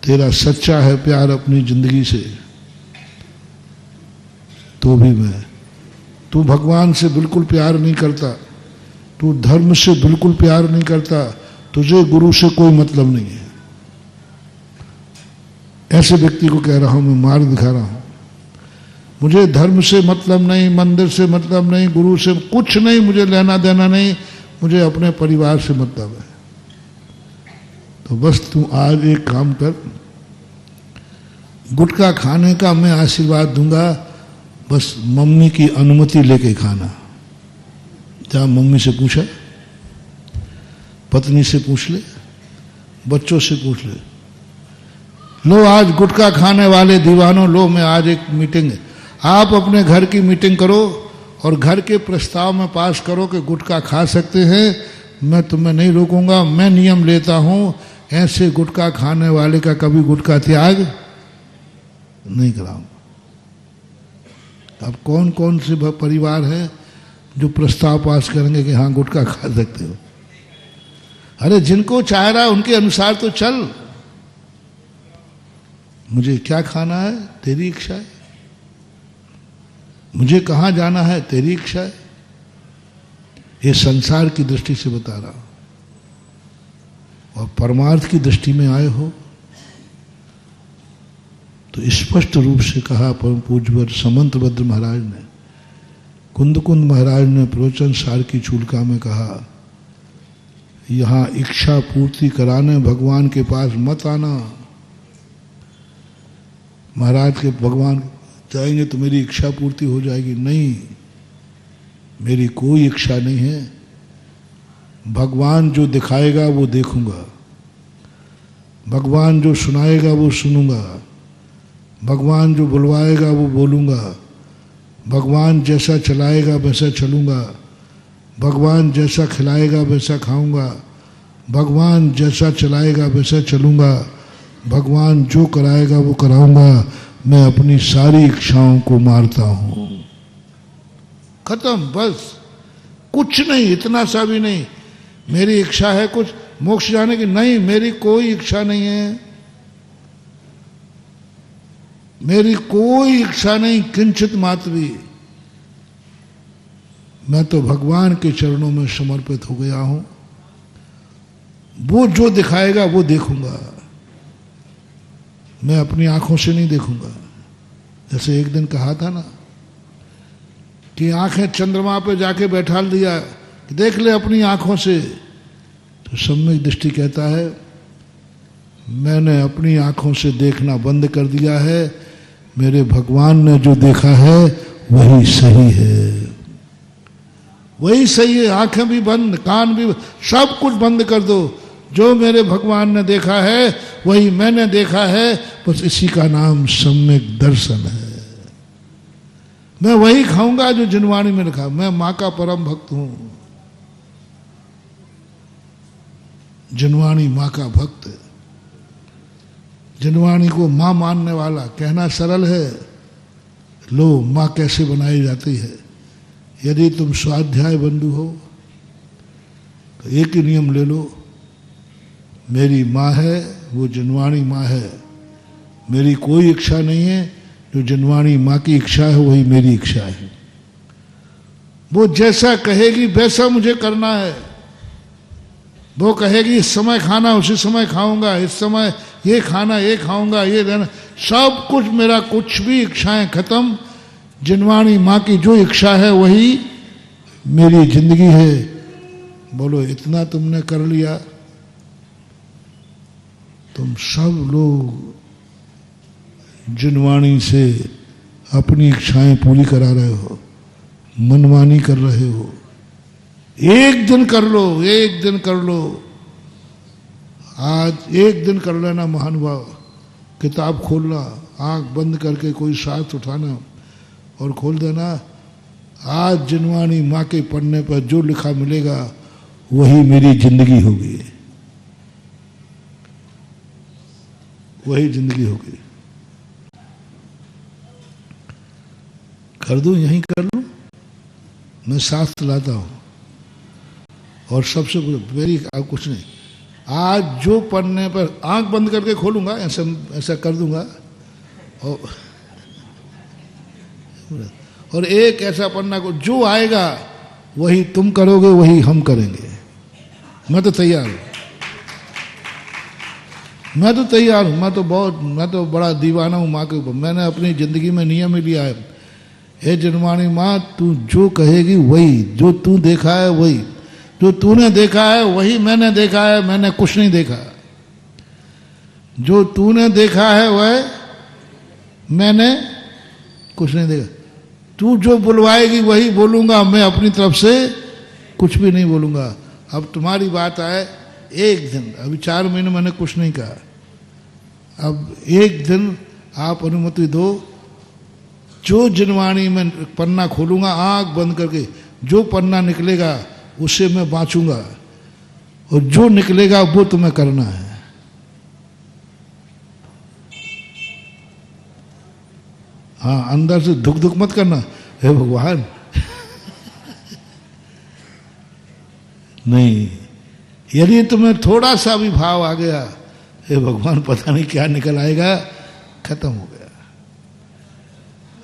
Speaker 4: तेरा सच्चा है प्यार अपनी जिंदगी से, तो भी मैं, तू भगवान से बिल्कुल प्यार नहीं करता, तू धर्म से बिल्कुल प्यार नहीं करता, तुझे गुरु से कोई मतलब नहीं है। ऐसे व्यक्ति को कह रहा हूं, मैं मार्ग दिखा रहा हूं। मुझे धर्म से मतलब नहीं, मंदिर से मतलब नहीं, गुरु से कुछ नहीं, मुझे लेना देना नहीं, मुझे अपने परिवार से मतलब है। तो बस तू आज एक काम कर, गुटखा खाने का मैं आशीर्वाद दूंगा, बस मम्मी की अनुमति लेके खाना। क्या मम्मी से पूछा, पत्नी से पूछ ले, बच्चों से पूछ ले। लो आज गुटखा खाने वाले दीवानों, लो मैं आज एक मीटिंग है, आप अपने घर की मीटिंग करो और घर के प्रस्ताव में पास करो कि गुटखा खा सकते हैं, मैं तुम्हें नहीं रोकूंगा। मैं नियम लेता हूं, ऐसे गुटखा खाने वाले का कभी गुटखा त्याग नहीं कराऊंगा। अब कौन कौन से परिवार है जो प्रस्ताव पास करेंगे कि हाँ गुटखा खा सकते हो? अरे जिनको चाह रहा है उनके अनुसार तो चल। मुझे क्या खाना है तेरी इच्छा है, मुझे कहां जाना है तेरी इच्छा है। ये संसार की दृष्टि से बता रहा हूं, और परमार्थ की दृष्टि में आए हो तो स्पष्ट रूप से कहा परम पूज्यवर समंतभद्र महाराज ने, कुंद महाराज ने प्रवचन सार की चूलिका में कहा, यहां इच्छा पूर्ति कराने भगवान के पास मत आना। महाराज के भगवान चाहेंगे तो मेरी इच्छा पूर्ति हो जाएगी, नहीं, मेरी कोई इच्छा नहीं है। भगवान जो दिखाएगा वो देखूंगा, भगवान जो सुनाएगा वो सुनूंगा, भगवान जो बुलवाएगा वो बोलूंगा, भगवान जैसा चलाएगा वैसा चलूंगा, भगवान जैसा खिलाएगा वैसा खाऊंगा, भगवान जैसा चलाएगा वैसा चलूंगा, भगवान जो कराएगा वो कराऊंगा। मैं अपनी सारी इच्छाओं को मारता हूं, खत्म, बस कुछ नहीं, इतना सा भी नहीं। मेरी इच्छा है कुछ मोक्ष जाने की, नहीं, मेरी कोई इच्छा नहीं है, मेरी कोई इच्छा नहीं, किंचित मात्र भी। मैं तो भगवान के चरणों में समर्पित हो गया हूं, वो जो दिखाएगा वो देखूंगा, मैं अपनी आंखों से नहीं देखूंगा। जैसे एक दिन कहा था ना कि आंखें चंद्रमा पे जाके बैठा दिया, देख ले अपनी आंखों से, तो सम्यक दृष्टि कहता है मैंने अपनी आंखों से देखना बंद कर दिया है, मेरे भगवान ने जो देखा है वही सही है, वही सही है। आंखें भी बंद, कान भी, सब कुछ बंद कर दो, जो मेरे भगवान ने देखा है वही मैंने देखा है, बस इसी का नाम सम्यक दर्शन है। मैं वही खाऊंगा जो जिनवाणी में लिखा। मैं मां का परम भक्त हूं, जिनवाणी मां का भक्त, जिनवाणी को मां मानने वाला। कहना सरल है, लो मां कैसे बनाई जाती है। यदि तुम स्वाध्याय बंधु हो तो एक ही नियम ले लो, मेरी माँ है वो जिनवाणी माँ है, मेरी कोई इच्छा नहीं है, जो जिनवाणी माँ की इच्छा है वही मेरी इच्छा है। वो जैसा कहेगी वैसा मुझे करना है। वो कहेगी इस समय खाना उसी समय खाऊंगा, इस समय ये खाना ये खाऊंगा, ये रहना, सब कुछ मेरा, कुछ भी इच्छाएं खत्म। जिनवाणी माँ की जो इच्छा है वही मेरी जिंदगी है। बोलो इतना तुमने कर लिया, तुम सब लोग जिनवाणी से अपनी इच्छाएं पूरी करा रहे हो, मनमानी कर रहे हो। एक दिन कर लो, एक दिन कर लो, आज एक दिन कर लेना महानुभाव। किताब खोलना, आंख बंद करके कोई साथ उठाना और खोल देना। आज जिनवाणी माँ के पढ़ने पर जो लिखा मिलेगा वही मेरी जिंदगी होगी, वही जिंदगी होगी। कर दूं, यहीं कर लूं, मैं शास्त्र लाता हूं। और सबसे मेरी कुछ नहीं, आज जो पढ़ने पर आंख बंद करके खोलूंगा, ऐसा ऐसा कर दूंगा, और एक ऐसा पन्ना को जो आएगा वही तुम करोगे, वही हम करेंगे। मैं तो तैयार हूं, मैं तो तैयार हूं, मैं तो बड़ा दीवाना हूं माँ के ऊपर। मैंने अपनी जिंदगी में नियम ही लिया है, हे जनवाणी माँ तू जो कहेगी वही, जो तू देखा है वही, जो तूने देखा है वही मैंने देखा है, मैंने कुछ नहीं देखा। जो तूने देखा है वह मैंने कुछ नहीं देखा। तू जो बुलवाएगी वही बोलूंगा, मैं अपनी तरफ से कुछ भी नहीं बोलूंगा। अब तुम्हारी बात आए, एक दिन, अभी 4 महीने मैंने कुछ नहीं कहा, अब एक दिन आप अनुमति दो, जो जिनवाणी में पन्ना खोलूंगा आंख बंद करके, जो पन्ना निकलेगा उससे मैं बाँचूंगा, और जो निकलेगा वो तुम्हें करना है। हाँ, अंदर से दुख दुख मत करना, हे भगवान नहीं, यदि तुम्हें थोड़ा सा भी भाव आ गया, हे भगवान पता नहीं क्या निकल आएगा, खत्म हो गया।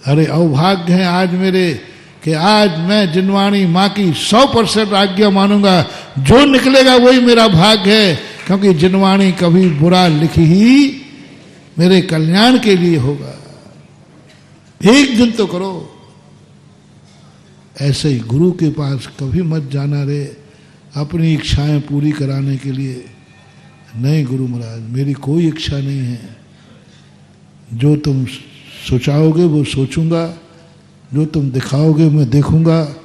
Speaker 4: अरे अभाग्य है आज मेरे कि आज मैं जिनवाणी माँ की 100% आज्ञा मानूंगा, जो निकलेगा वही मेरा भाग्य है, क्योंकि जिनवाणी कभी बुरा लिखी ही मेरे कल्याण के लिए होगा। एक दिन तो करो। ऐसे ही गुरु के पास कभी मत जाना रे अपनी इच्छाएं पूरी कराने के लिए। नहीं गुरु महाराज, मेरी कोई इच्छा नहीं है, जो तुम सोचाओगे वो सोचूंगा, जो तुम दिखाओगे मैं देखूंगा,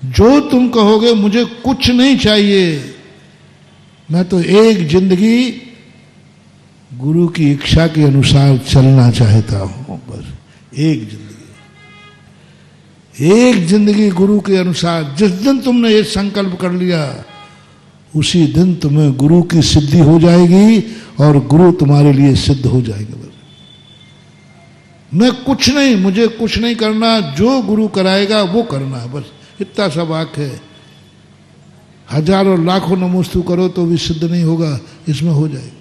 Speaker 4: जो तुम कहोगे मुझे कुछ नहीं चाहिए। मैं तो एक जिंदगी गुरु की इच्छा के अनुसार चलना चाहता हूं, बस एक जिंदगी गुरु के अनुसार। जिस दिन तुमने ये संकल्प कर लिया उसी दिन तुम्हें गुरु की सिद्धि हो जाएगी और गुरु तुम्हारे लिए सिद्ध हो जाएंगे। बस मैं कुछ नहीं, मुझे कुछ नहीं करना, जो गुरु कराएगा वो करना है, बस इतना सा वाक्य है। हजारों लाखों नमोस्तु करो तो भी सिद्ध नहीं होगा, इसमें हो जाएगी।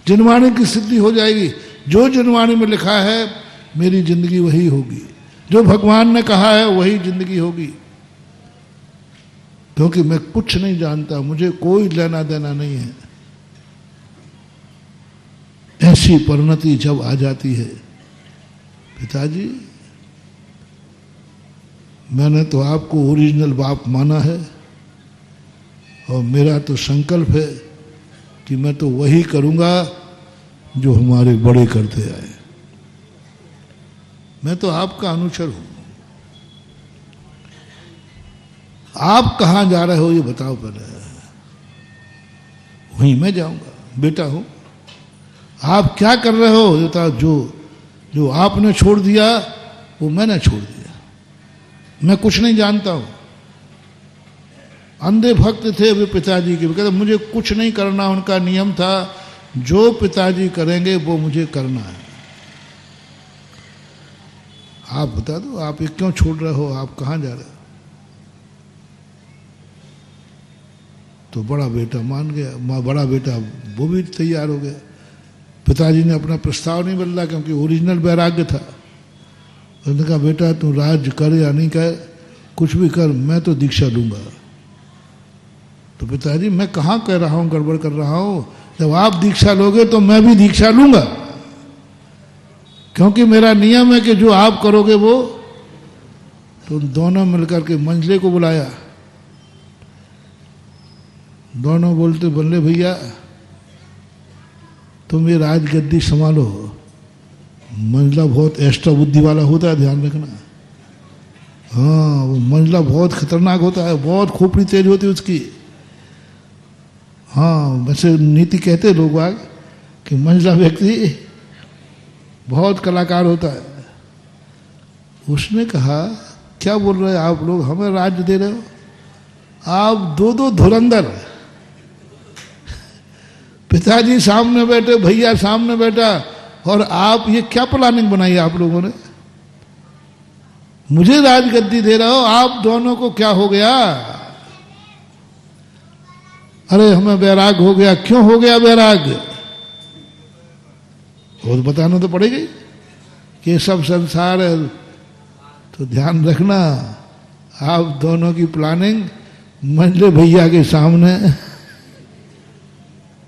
Speaker 4: जिनवाणी की सिद्धि हो जाएगी। जो जिनवाणी में लिखा है मेरी जिंदगी वही होगी, जो भगवान ने कहा है वही जिंदगी होगी। क्योंकि मैं कुछ नहीं जानता, मुझे कोई लेना देना नहीं है। ऐसी परिणति जब आ जाती है, पिताजी मैंने तो आपको ओरिजिनल बाप माना है, और मेरा तो संकल्प है कि मैं तो वही करूंगा जो हमारे बड़े करते आए। मैं तो आपका अनुचर हूं। आप कहां जा रहे हो ये बताओ पहले, वहीं मैं जाऊंगा, बेटा हूं। आप क्या कर रहे हो ये बताओ। जो आपने छोड़ दिया वो मैंने छोड़ दिया। मैं कुछ नहीं जानता हूं। अंधे भक्त थे वे पिताजी के, कहते मुझे कुछ नहीं करना, उनका नियम था जो पिताजी करेंगे वो मुझे करना है। आप बता दो, आप ये क्यों छोड़ रहे हो, आप कहां जा रहे हो। तो बड़ा बेटा मान गया, बड़ा बेटा वो भी तैयार हो गया। पिताजी ने अपना प्रस्ताव नहीं बदला, क्योंकि ओरिजिनल वैराग्य था। उन्होंने कहा बेटा तू राज कर या नहीं कर, कुछ भी कर, मैं तो दीक्षा लूंगा। तो पिताजी मैं कहाँ कह रहा हूँ गड़बड़ कर रहा हूँ, जब आप दीक्षा लोगे तो मैं भी दीक्षा लूंगा, क्योंकि मेरा नियम है कि जो आप करोगे वो। तो दोनों मिलकर के मंझले को बुलाया। दोनों बोलते बल्ले भैया तुम ये राजगद्दी संभालो। मंझला बहुत एक्स्ट्रा बुद्धि वाला होता है, ध्यान रखना। हाँ, वो मंझला बहुत खतरनाक होता है, बहुत खोपड़ी तेज होती है उसकी। हाँ, वैसे नीति कहते लोग आग कि मंझला व्यक्ति बहुत कलाकार होता है। उसने कहा क्या बोल रहे हैं आप लोग, हमें राज्य दे रहे हो, आप दो धुरंधर। पिताजी सामने बैठे, भैया सामने बैठा, और आप ये क्या प्लानिंग बनाई आप लोगों ने, मुझे राजगद्दी दे रहे हो, आप दोनों को क्या हो गया। अरे हमें वैराग हो गया, क्यों हो गया वैराग? वो तो बताना तो पड़ेगा ही कि ये सब संसार है। तो ध्यान रखना, आप दोनों की प्लानिंग मंडले भैया के सामने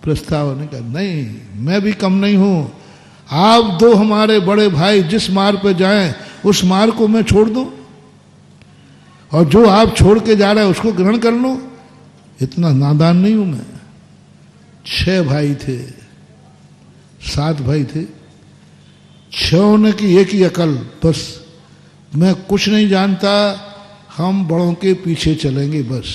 Speaker 4: प्रस्ताव नहीं कर। नहीं, मैं भी कम नहीं हूं। आप दो हमारे बड़े भाई जिस मार्ग पे जाएं उस मार्ग को मैं छोड़ दूं, और जो आप छोड़ के जा रहे हैं उसको ग्रहण कर लो। इतना नादान नहीं हूं मैं। 6 भाई थे, 7 भाई थे, 6 ने की एक ही अकल, बस मैं कुछ नहीं जानता, हम बड़ों के पीछे चलेंगे बस।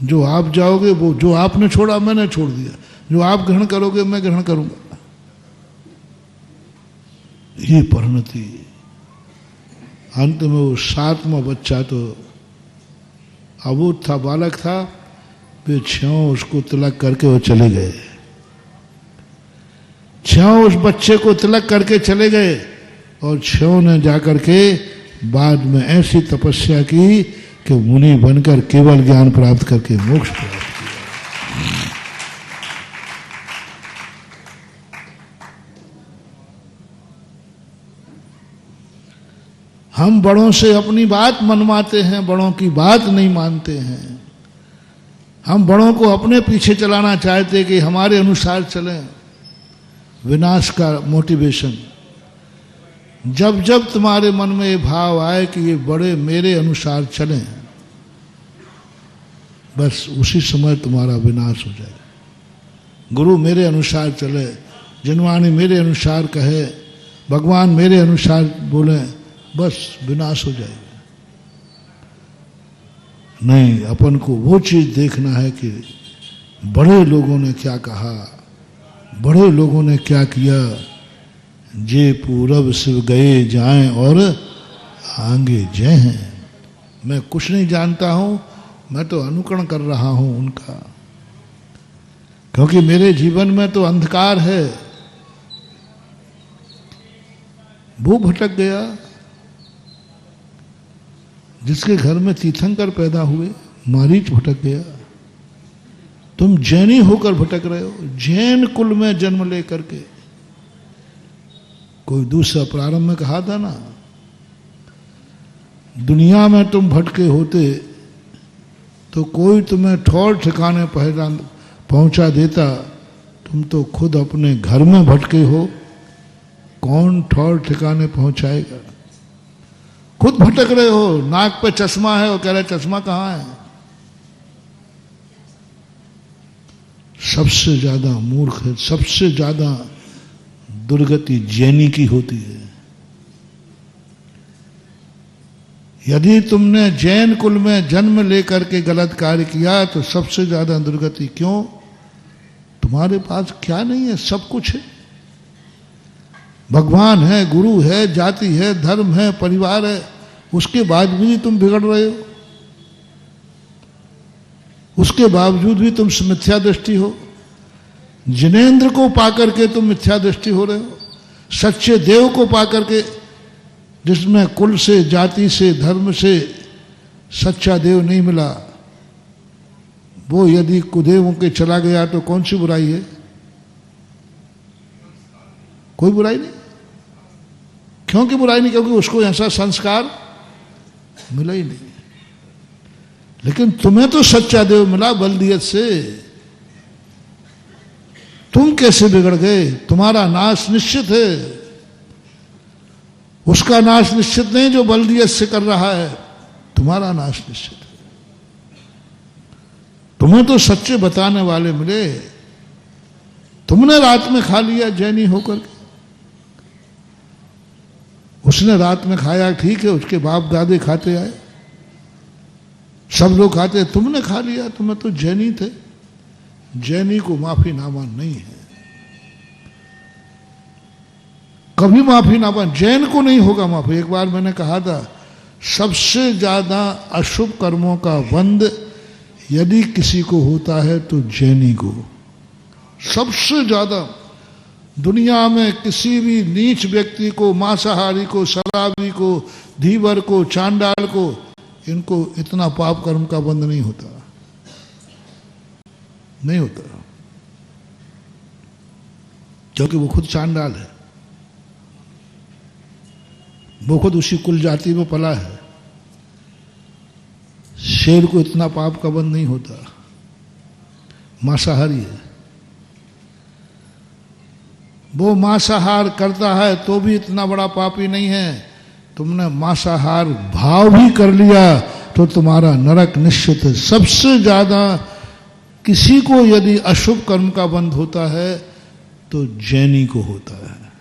Speaker 4: जो आप जाओगे वो, जो आपने छोड़ा मैंने छोड़ दिया, जो आप ग्रहण करोगे मैं ग्रहण करूंगा। ये परिणति। अंत में वो 7वां बच्चा तो अबूझ था, बालक था, फिर 6 उसको तिलक करके वो चले गए। 6 उस बच्चे को तिलक करके चले गए, और 6 ने जाकर के बाद में ऐसी तपस्या की कि मुनि बनकर केवल ज्ञान प्राप्त करके मोक्ष प्राप्त किया। हम बड़ों से अपनी बात मनवाते हैं, बड़ों की बात नहीं मानते हैं। हम बड़ों को अपने पीछे चलाना चाहते कि हमारे अनुसार चलें। विनाश का मोटिवेशन। जब जब तुम्हारे मन में ये भाव आए कि ये बड़े मेरे अनुसार चलें, बस उसी समय तुम्हारा विनाश हो जाए। गुरु मेरे अनुसार चले, जिनवाणी मेरे अनुसार कहे, भगवान मेरे अनुसार बोले, बस विनाश हो जाएगा। नहीं, अपन को वो चीज देखना है कि बड़े लोगों ने क्या कहा, बड़े लोगों ने क्या किया। जे पूरब शिव गए जाएं और आगे जय हैं। मैं कुछ नहीं जानता हूं, मैं तो अनुकरण कर रहा हूं उनका, क्योंकि मेरे जीवन में तो अंधकार है। वो भटक गया जिसके घर में तीर्थंकर पैदा हुए, मारीच भटक गया। तुम जैनी होकर भटक रहे हो, जैन कुल में जन्म लेकर के। कोई दूसरा प्रारंभ में कहा था ना, दुनिया में तुम भटके होते तो कोई तुम्हें ठौर ठिकाने पहुंचा देता। तुम तो खुद अपने घर में भटके हो, कौन ठौर ठिकाने पहुंचाएगा? खुद भटक रहे हो। नाक पे चश्मा है और कह रहे चश्मा कहां है। सबसे ज्यादा मूर्ख है, सबसे ज्यादा दुर्गति जैनी की होती है। यदि तुमने जैन कुल में जन्म लेकर के गलत कार्य किया तो सबसे ज्यादा दुर्गति। क्यों? तुम्हारे पास क्या नहीं है? सब कुछ है। भगवान है, गुरु है, जाति है, धर्म है, परिवार है, उसके बाद भी तुम बिगड़ रहे हो। उसके बावजूद भी तुम मिथ्या दृष्टि हो। जिनेंद्र को पाकर के तुम मिथ्या दृष्टि हो रहे हो। सच्चे देव को पाकर के, जिसमें कुल से, जाति से, धर्म से सच्चा देव नहीं मिला, वो यदि कुदेवों के चला गया तो कौन सी बुराई है? कोई बुराई नहीं। क्योंकि बुराई नहीं? क्योंकि उसको ऐसा संस्कार मिला ही नहीं। लेकिन तुम्हें तो सच्चा देव मिला बल्दियत से। तुम कैसे बिगड़ गए? तुम्हारा नाश निश्चित है। उसका नाश निश्चित नहीं जो बल्दियत से कर रहा है, तुम्हारा नाश निश्चित है। तुम्हें तो सच्चे बताने वाले मिले। तुमने रात में खा लिया जैनी होकर के। उसने रात में खाया, ठीक है, उसके बाप दादे खाते आए, सब लोग खाते, तुमने खा लिया। तुम्हें तो जैनी थे। जैनी को माफीनामा नहीं है, कभी माफीनामा जैन को नहीं होगा माफी। एक बार मैंने कहा था, सबसे ज्यादा अशुभ कर्मों का बंध यदि किसी को होता है तो जैनी को। सबसे ज्यादा दुनिया में किसी भी नीच व्यक्ति को, मांसाहारी को, शराबी को, धीवर को, चांडाल को, इनको इतना पाप कर्म का बंध नहीं होता, नहीं होता, क्योंकि वो खुद चांडाल है, वो खुद उसी कुल जाति में पला है। शेर को इतना पाप का बंध नहीं होता, मांसाहारी है। वो मांसाहार करता है तो भी इतना बड़ा पापी नहीं है। तुमने मांसाहार भाव भी कर लिया तो तुम्हारा नरक निश्चित है। सबसे ज्यादा किसी को यदि अशुभ कर्म का बंध होता है तो जैनी को होता है,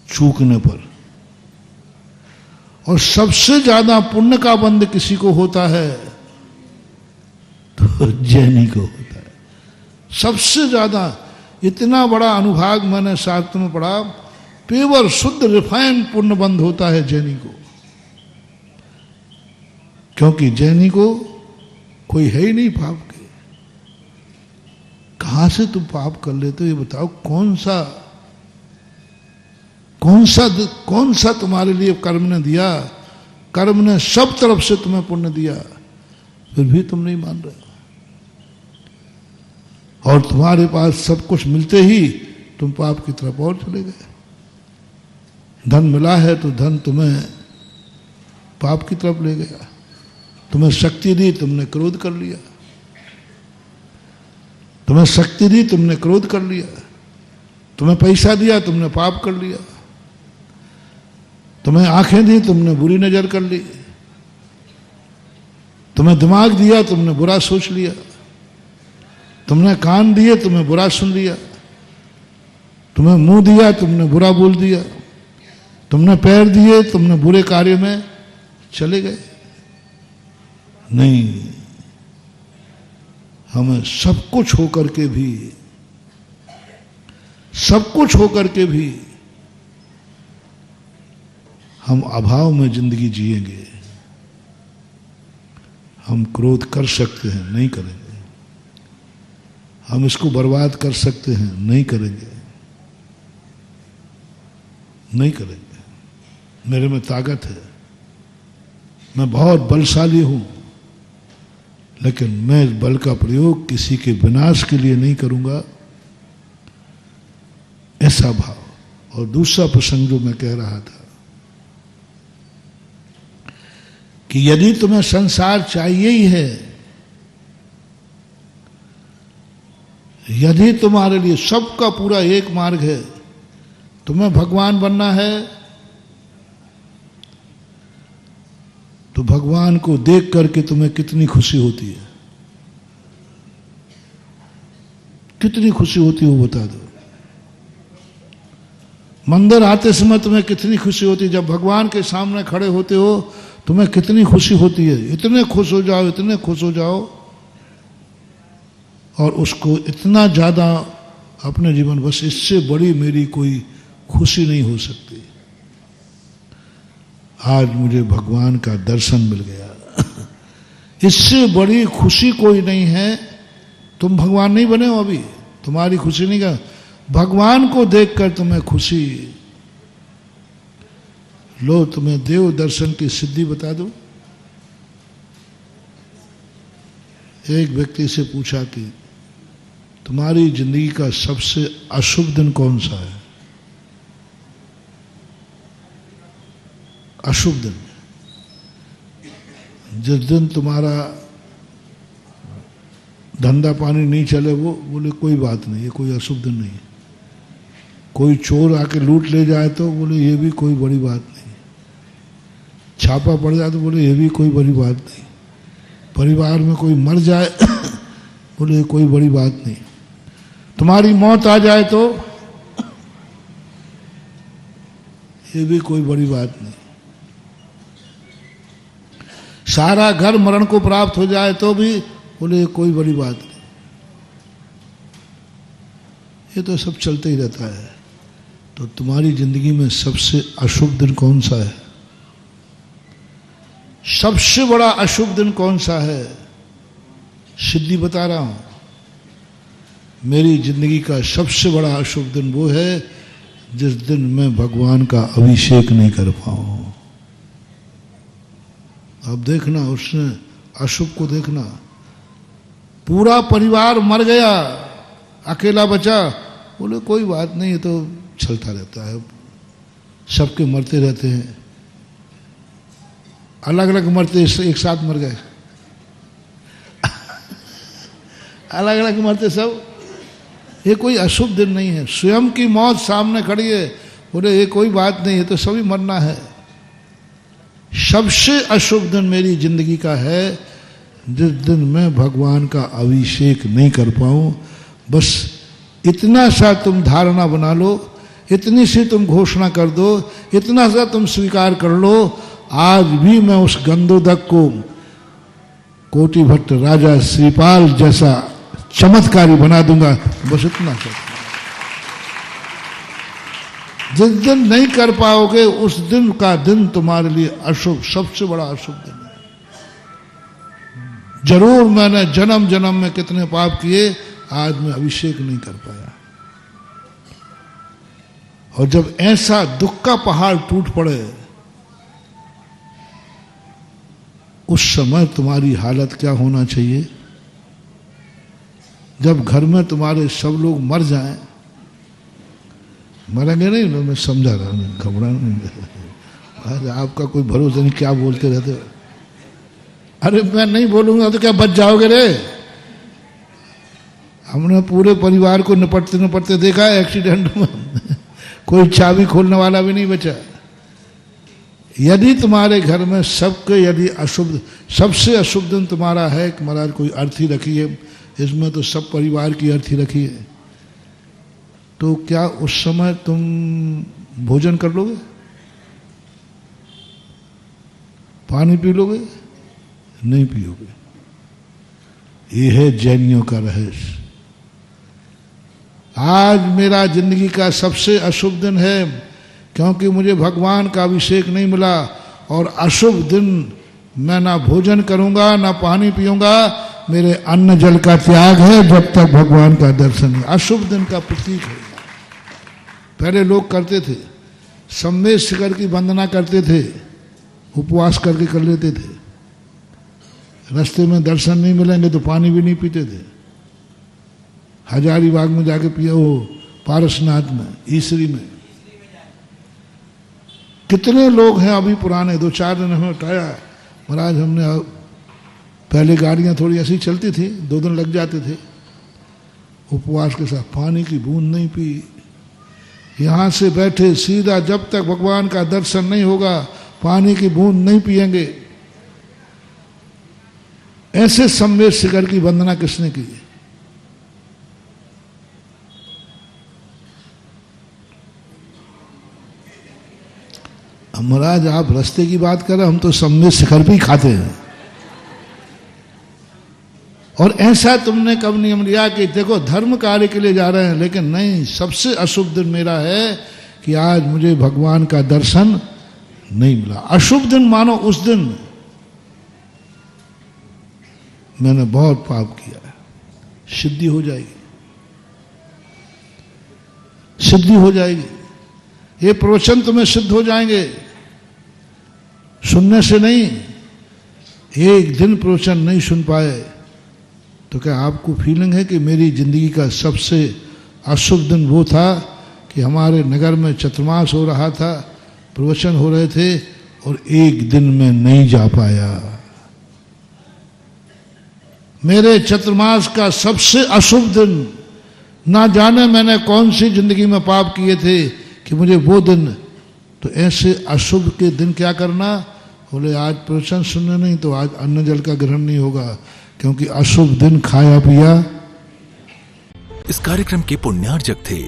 Speaker 4: चूकने पर। और सबसे ज्यादा पुण्य का बंध किसी को होता है तो जैनी को होता है। सबसे ज्यादा इतना बड़ा अनुभाग मैंने शास्त्र में पढ़ा, पेवर शुद्ध रिफाइंड पुण्य बंध होता है जैनी को, क्योंकि जैनी को कोई है ही नहीं पाप के। कहां से तुम पाप कर लेते हो ये बताओ? कौन सा तुम्हारे लिए कर्म ने दिया? कर्म ने सब तरफ से तुम्हें पुण्य दिया, फिर भी तुम नहीं मान रहे। और तुम्हारे पास सब कुछ मिलते ही तुम पाप की तरफ और चले गए। धन मिला है तो धन तुम्हें पाप की तरफ ले गया। तुम्हें शक्ति दी, तुमने क्रोध कर लिया। तुम्हें शक्ति दी, तुमने क्रोध कर लिया। तुम्हें पैसा दिया, तुमने पाप कर लिया। तुम्हें आंखें दी, तुमने बुरी नजर कर ली। तुम्हें दिमाग दिया, तुमने बुरा सोच लिया। तुमने कान दिए, तुमने बुरा सुन लिया। तुम्हें मुंह दिया, तुमने बुरा बोल दिया। तुमने पैर दिए, तुमने बुरे कार्य में चले गए। नहीं, हमें सब कुछ होकर के भी हम अभाव में जिंदगी जिएंगे। हम क्रोध कर सकते हैं, नहीं करेंगे। हम इसको बर्बाद कर सकते हैं, नहीं करेंगे, नहीं करेंगे। मेरे में ताकत है, मैं बहुत बलशाली हूं, लेकिन मैं इस बल का प्रयोग किसी के विनाश के लिए नहीं करूंगा, ऐसा भाव। और दूसरा प्रसंग जो मैं कह रहा था कि यदि तुम्हें संसार चाहिए ही है, यदि तुम्हारे लिए सबका पूरा एक मार्ग है, तुम्हें भगवान बनना है, तो भगवान को देख करके तुम्हें कितनी खुशी होती है, कितनी खुशी होती है वो बता दो। मंदिर आते समय तुम्हें कितनी खुशी होती है, जब भगवान के सामने खड़े होते हो तुम्हें कितनी खुशी होती है। इतने खुश हो जाओ, इतने खुश हो जाओ, और उसको इतना ज्यादा अपने जीवन, बस इससे बड़ी मेरी कोई खुशी नहीं हो सकती। आज मुझे भगवान का दर्शन मिल गया, इससे बड़ी खुशी कोई नहीं है। तुम भगवान नहीं बने हो अभी, तुम्हारी खुशी नहीं का, भगवान को देखकर तुम्हें खुशी। लो, तुम्हें देव दर्शन की सिद्धि बता दो। एक व्यक्ति से पूछा कि तुम्हारी जिंदगी का सबसे अशुभ दिन कौन सा है? अशुभ दिन, जिस दिन तुम्हारा धंधा पानी नहीं चले, वो बोले कोई बात नहीं, ये कोई अशुभ दिन नहीं है। कोई चोर आके लूट ले जाए तो बोले ये भी कोई बड़ी बात नहीं। छापा पड़ जाए तो बोले ये भी कोई बड़ी बात नहीं। परिवार में कोई मर जाए बोले ये कोई बड़ी बात नहीं। तुम्हारी मौत आ जाए तो ये भी कोई बड़ी बात नहीं। सारा घर मरण को प्राप्त हो जाए तो भी बोले ये कोई बड़ी बात नहीं। ये तो सब चलते ही रहता है। तो तुम्हारी जिंदगी में सबसे अशुभ दिन कौन सा है? सबसे बड़ा अशुभ दिन कौन सा है? सिद्धि बता रहा हूं, मेरी जिंदगी का सबसे बड़ा अशुभ दिन वो है जिस दिन मैं भगवान का अभिषेक नहीं कर पाऊं। अब देखना उसने अशुभ को देखना, पूरा परिवार मर गया, अकेला बचा। बोले कोई बात नहीं, ये तो चलता रहता है, सबके मरते रहते हैं। अलग अलग मरते, एक साथ मर गए अलग अलग मरते सब। ये कोई अशुभ दिन नहीं है, स्वयं की मौत सामने खड़ी है। बोले ये कोई बात नहीं, ये तो सभी मरना है। सबसे अशुभ दिन मेरी जिंदगी का है जिस दिन मैं भगवान का अभिषेक नहीं कर पाऊं। बस इतना सा तुम धारणा बना लो, इतनी सी तुम घोषणा कर दो, इतना सा तुम स्वीकार कर लो, आज भी मैं उस गंधोदक को कोटि भट्ट राजा श्रीपाल जैसा चमत्कारी बना दूंगा। बस इतना सा। जिस दिन नहीं कर पाओगे उस दिन का दिन तुम्हारे लिए अशुभ, सबसे बड़ा अशुभ दिन है। जरूर मैंने जन्म जन्म में कितने पाप किए, आज मैं अभिषेक नहीं कर पाया। और जब ऐसा दुख का पहाड़ टूट पड़े, उस समय तुम्हारी हालत क्या होना चाहिए? जब घर में तुम्हारे सब लोग मर जाएं, मरेंगे नहीं ना, मैं समझा रहा हूं, घबराना नहीं। अरे आपका कोई भरोसा नहीं, क्या बोलते रहते हो। अरे मैं नहीं बोलूंगा तो क्या बच जाओगे रे? हमने पूरे परिवार को निपटते निपटते देखा है एक्सीडेंट में कोई चाबी खोलने वाला भी नहीं बचा। यदि तुम्हारे घर में सबके यदि अशुभ, सबसे अशुभ दिन तुम्हारा है कि महाराज कोई अर्थी रखी है, इसमें तो सब परिवार की अर्थी रखी है, तो क्या उस समय तुम भोजन कर लोगे? पानी पी लोगे? नहीं पियोगे। ये है जैनियों का रहस्य। आज मेरा जिंदगी का सबसे अशुभ दिन है क्योंकि मुझे भगवान का अभिषेक नहीं मिला, और अशुभ दिन मैं ना भोजन करूंगा ना पानी पीऊंगा, मेरे अन्न जल का त्याग है जब तक भगवान का दर्शन है। अशुभ दिन का प्रतीक है। पहले लोग करते थे, सम्मेद शिखर की वंदना करते थे, उपवास करके कर लेते थे। रास्ते में दर्शन नहीं मिलेंगे तो पानी भी नहीं पीते थे। हजारीबाग में जाके पिया, वो पारसनाथ में, ईसरी में। कितने लोग हैं अभी पुराने, 2-4 दिन हमें उठाया महाराज, हमने पहले गाड़ियां थोड़ी ऐसी चलती थी, 2 दिन लग जाते थे, उपवास के साथ पानी की बूंद नहीं पी। यहां से बैठे सीधा, जब तक भगवान का दर्शन नहीं होगा पानी की बूंद नहीं पिएंगे। ऐसे सम्मेद शिखर की वंदना किसने की? महाराज आप रास्ते की बात कर रहे, हम तो सम्मेद शिखर पे ही खाते हैं। और ऐसा तुमने कब नियम लिया कि देखो धर्म कार्य के लिए जा रहे हैं, लेकिन नहीं, सबसे अशुभ दिन मेरा है कि आज मुझे भगवान का दर्शन नहीं मिला। अशुभ दिन मानो उस दिन मैंने बहुत पाप किया है। सिद्धि हो जाएगी, सिद्धि हो जाएगी, ये प्रवचन तुम्हें सिद्ध हो जाएंगे, सुनने से नहीं। एक दिन प्रवचन नहीं सुन पाए तो क्या आपको फीलिंग है कि मेरी जिंदगी का सबसे अशुभ दिन वो था कि हमारे नगर में चतुर्मास हो रहा था, प्रवचन हो रहे थे और एक दिन में नहीं जा पाया। मेरे चतुर्मास का सबसे अशुभ दिन, ना जाने मैंने कौन सी जिंदगी में पाप किए थे कि मुझे वो दिन। तो ऐसे अशुभ के दिन क्या करना? बोले आज प्रवचन सुनने नहीं तो आज अन्न जल का ग्रहण नहीं होगा, क्योंकि अशुभ दिन खाया पिया।
Speaker 1: इस कार्यक्रम के पुण्यार्जक थे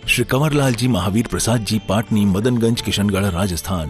Speaker 1: श्री कंवरलाल जी महावीर प्रसाद जी, पाटनी, मदनगंज, किशनगढ़, राजस्थान।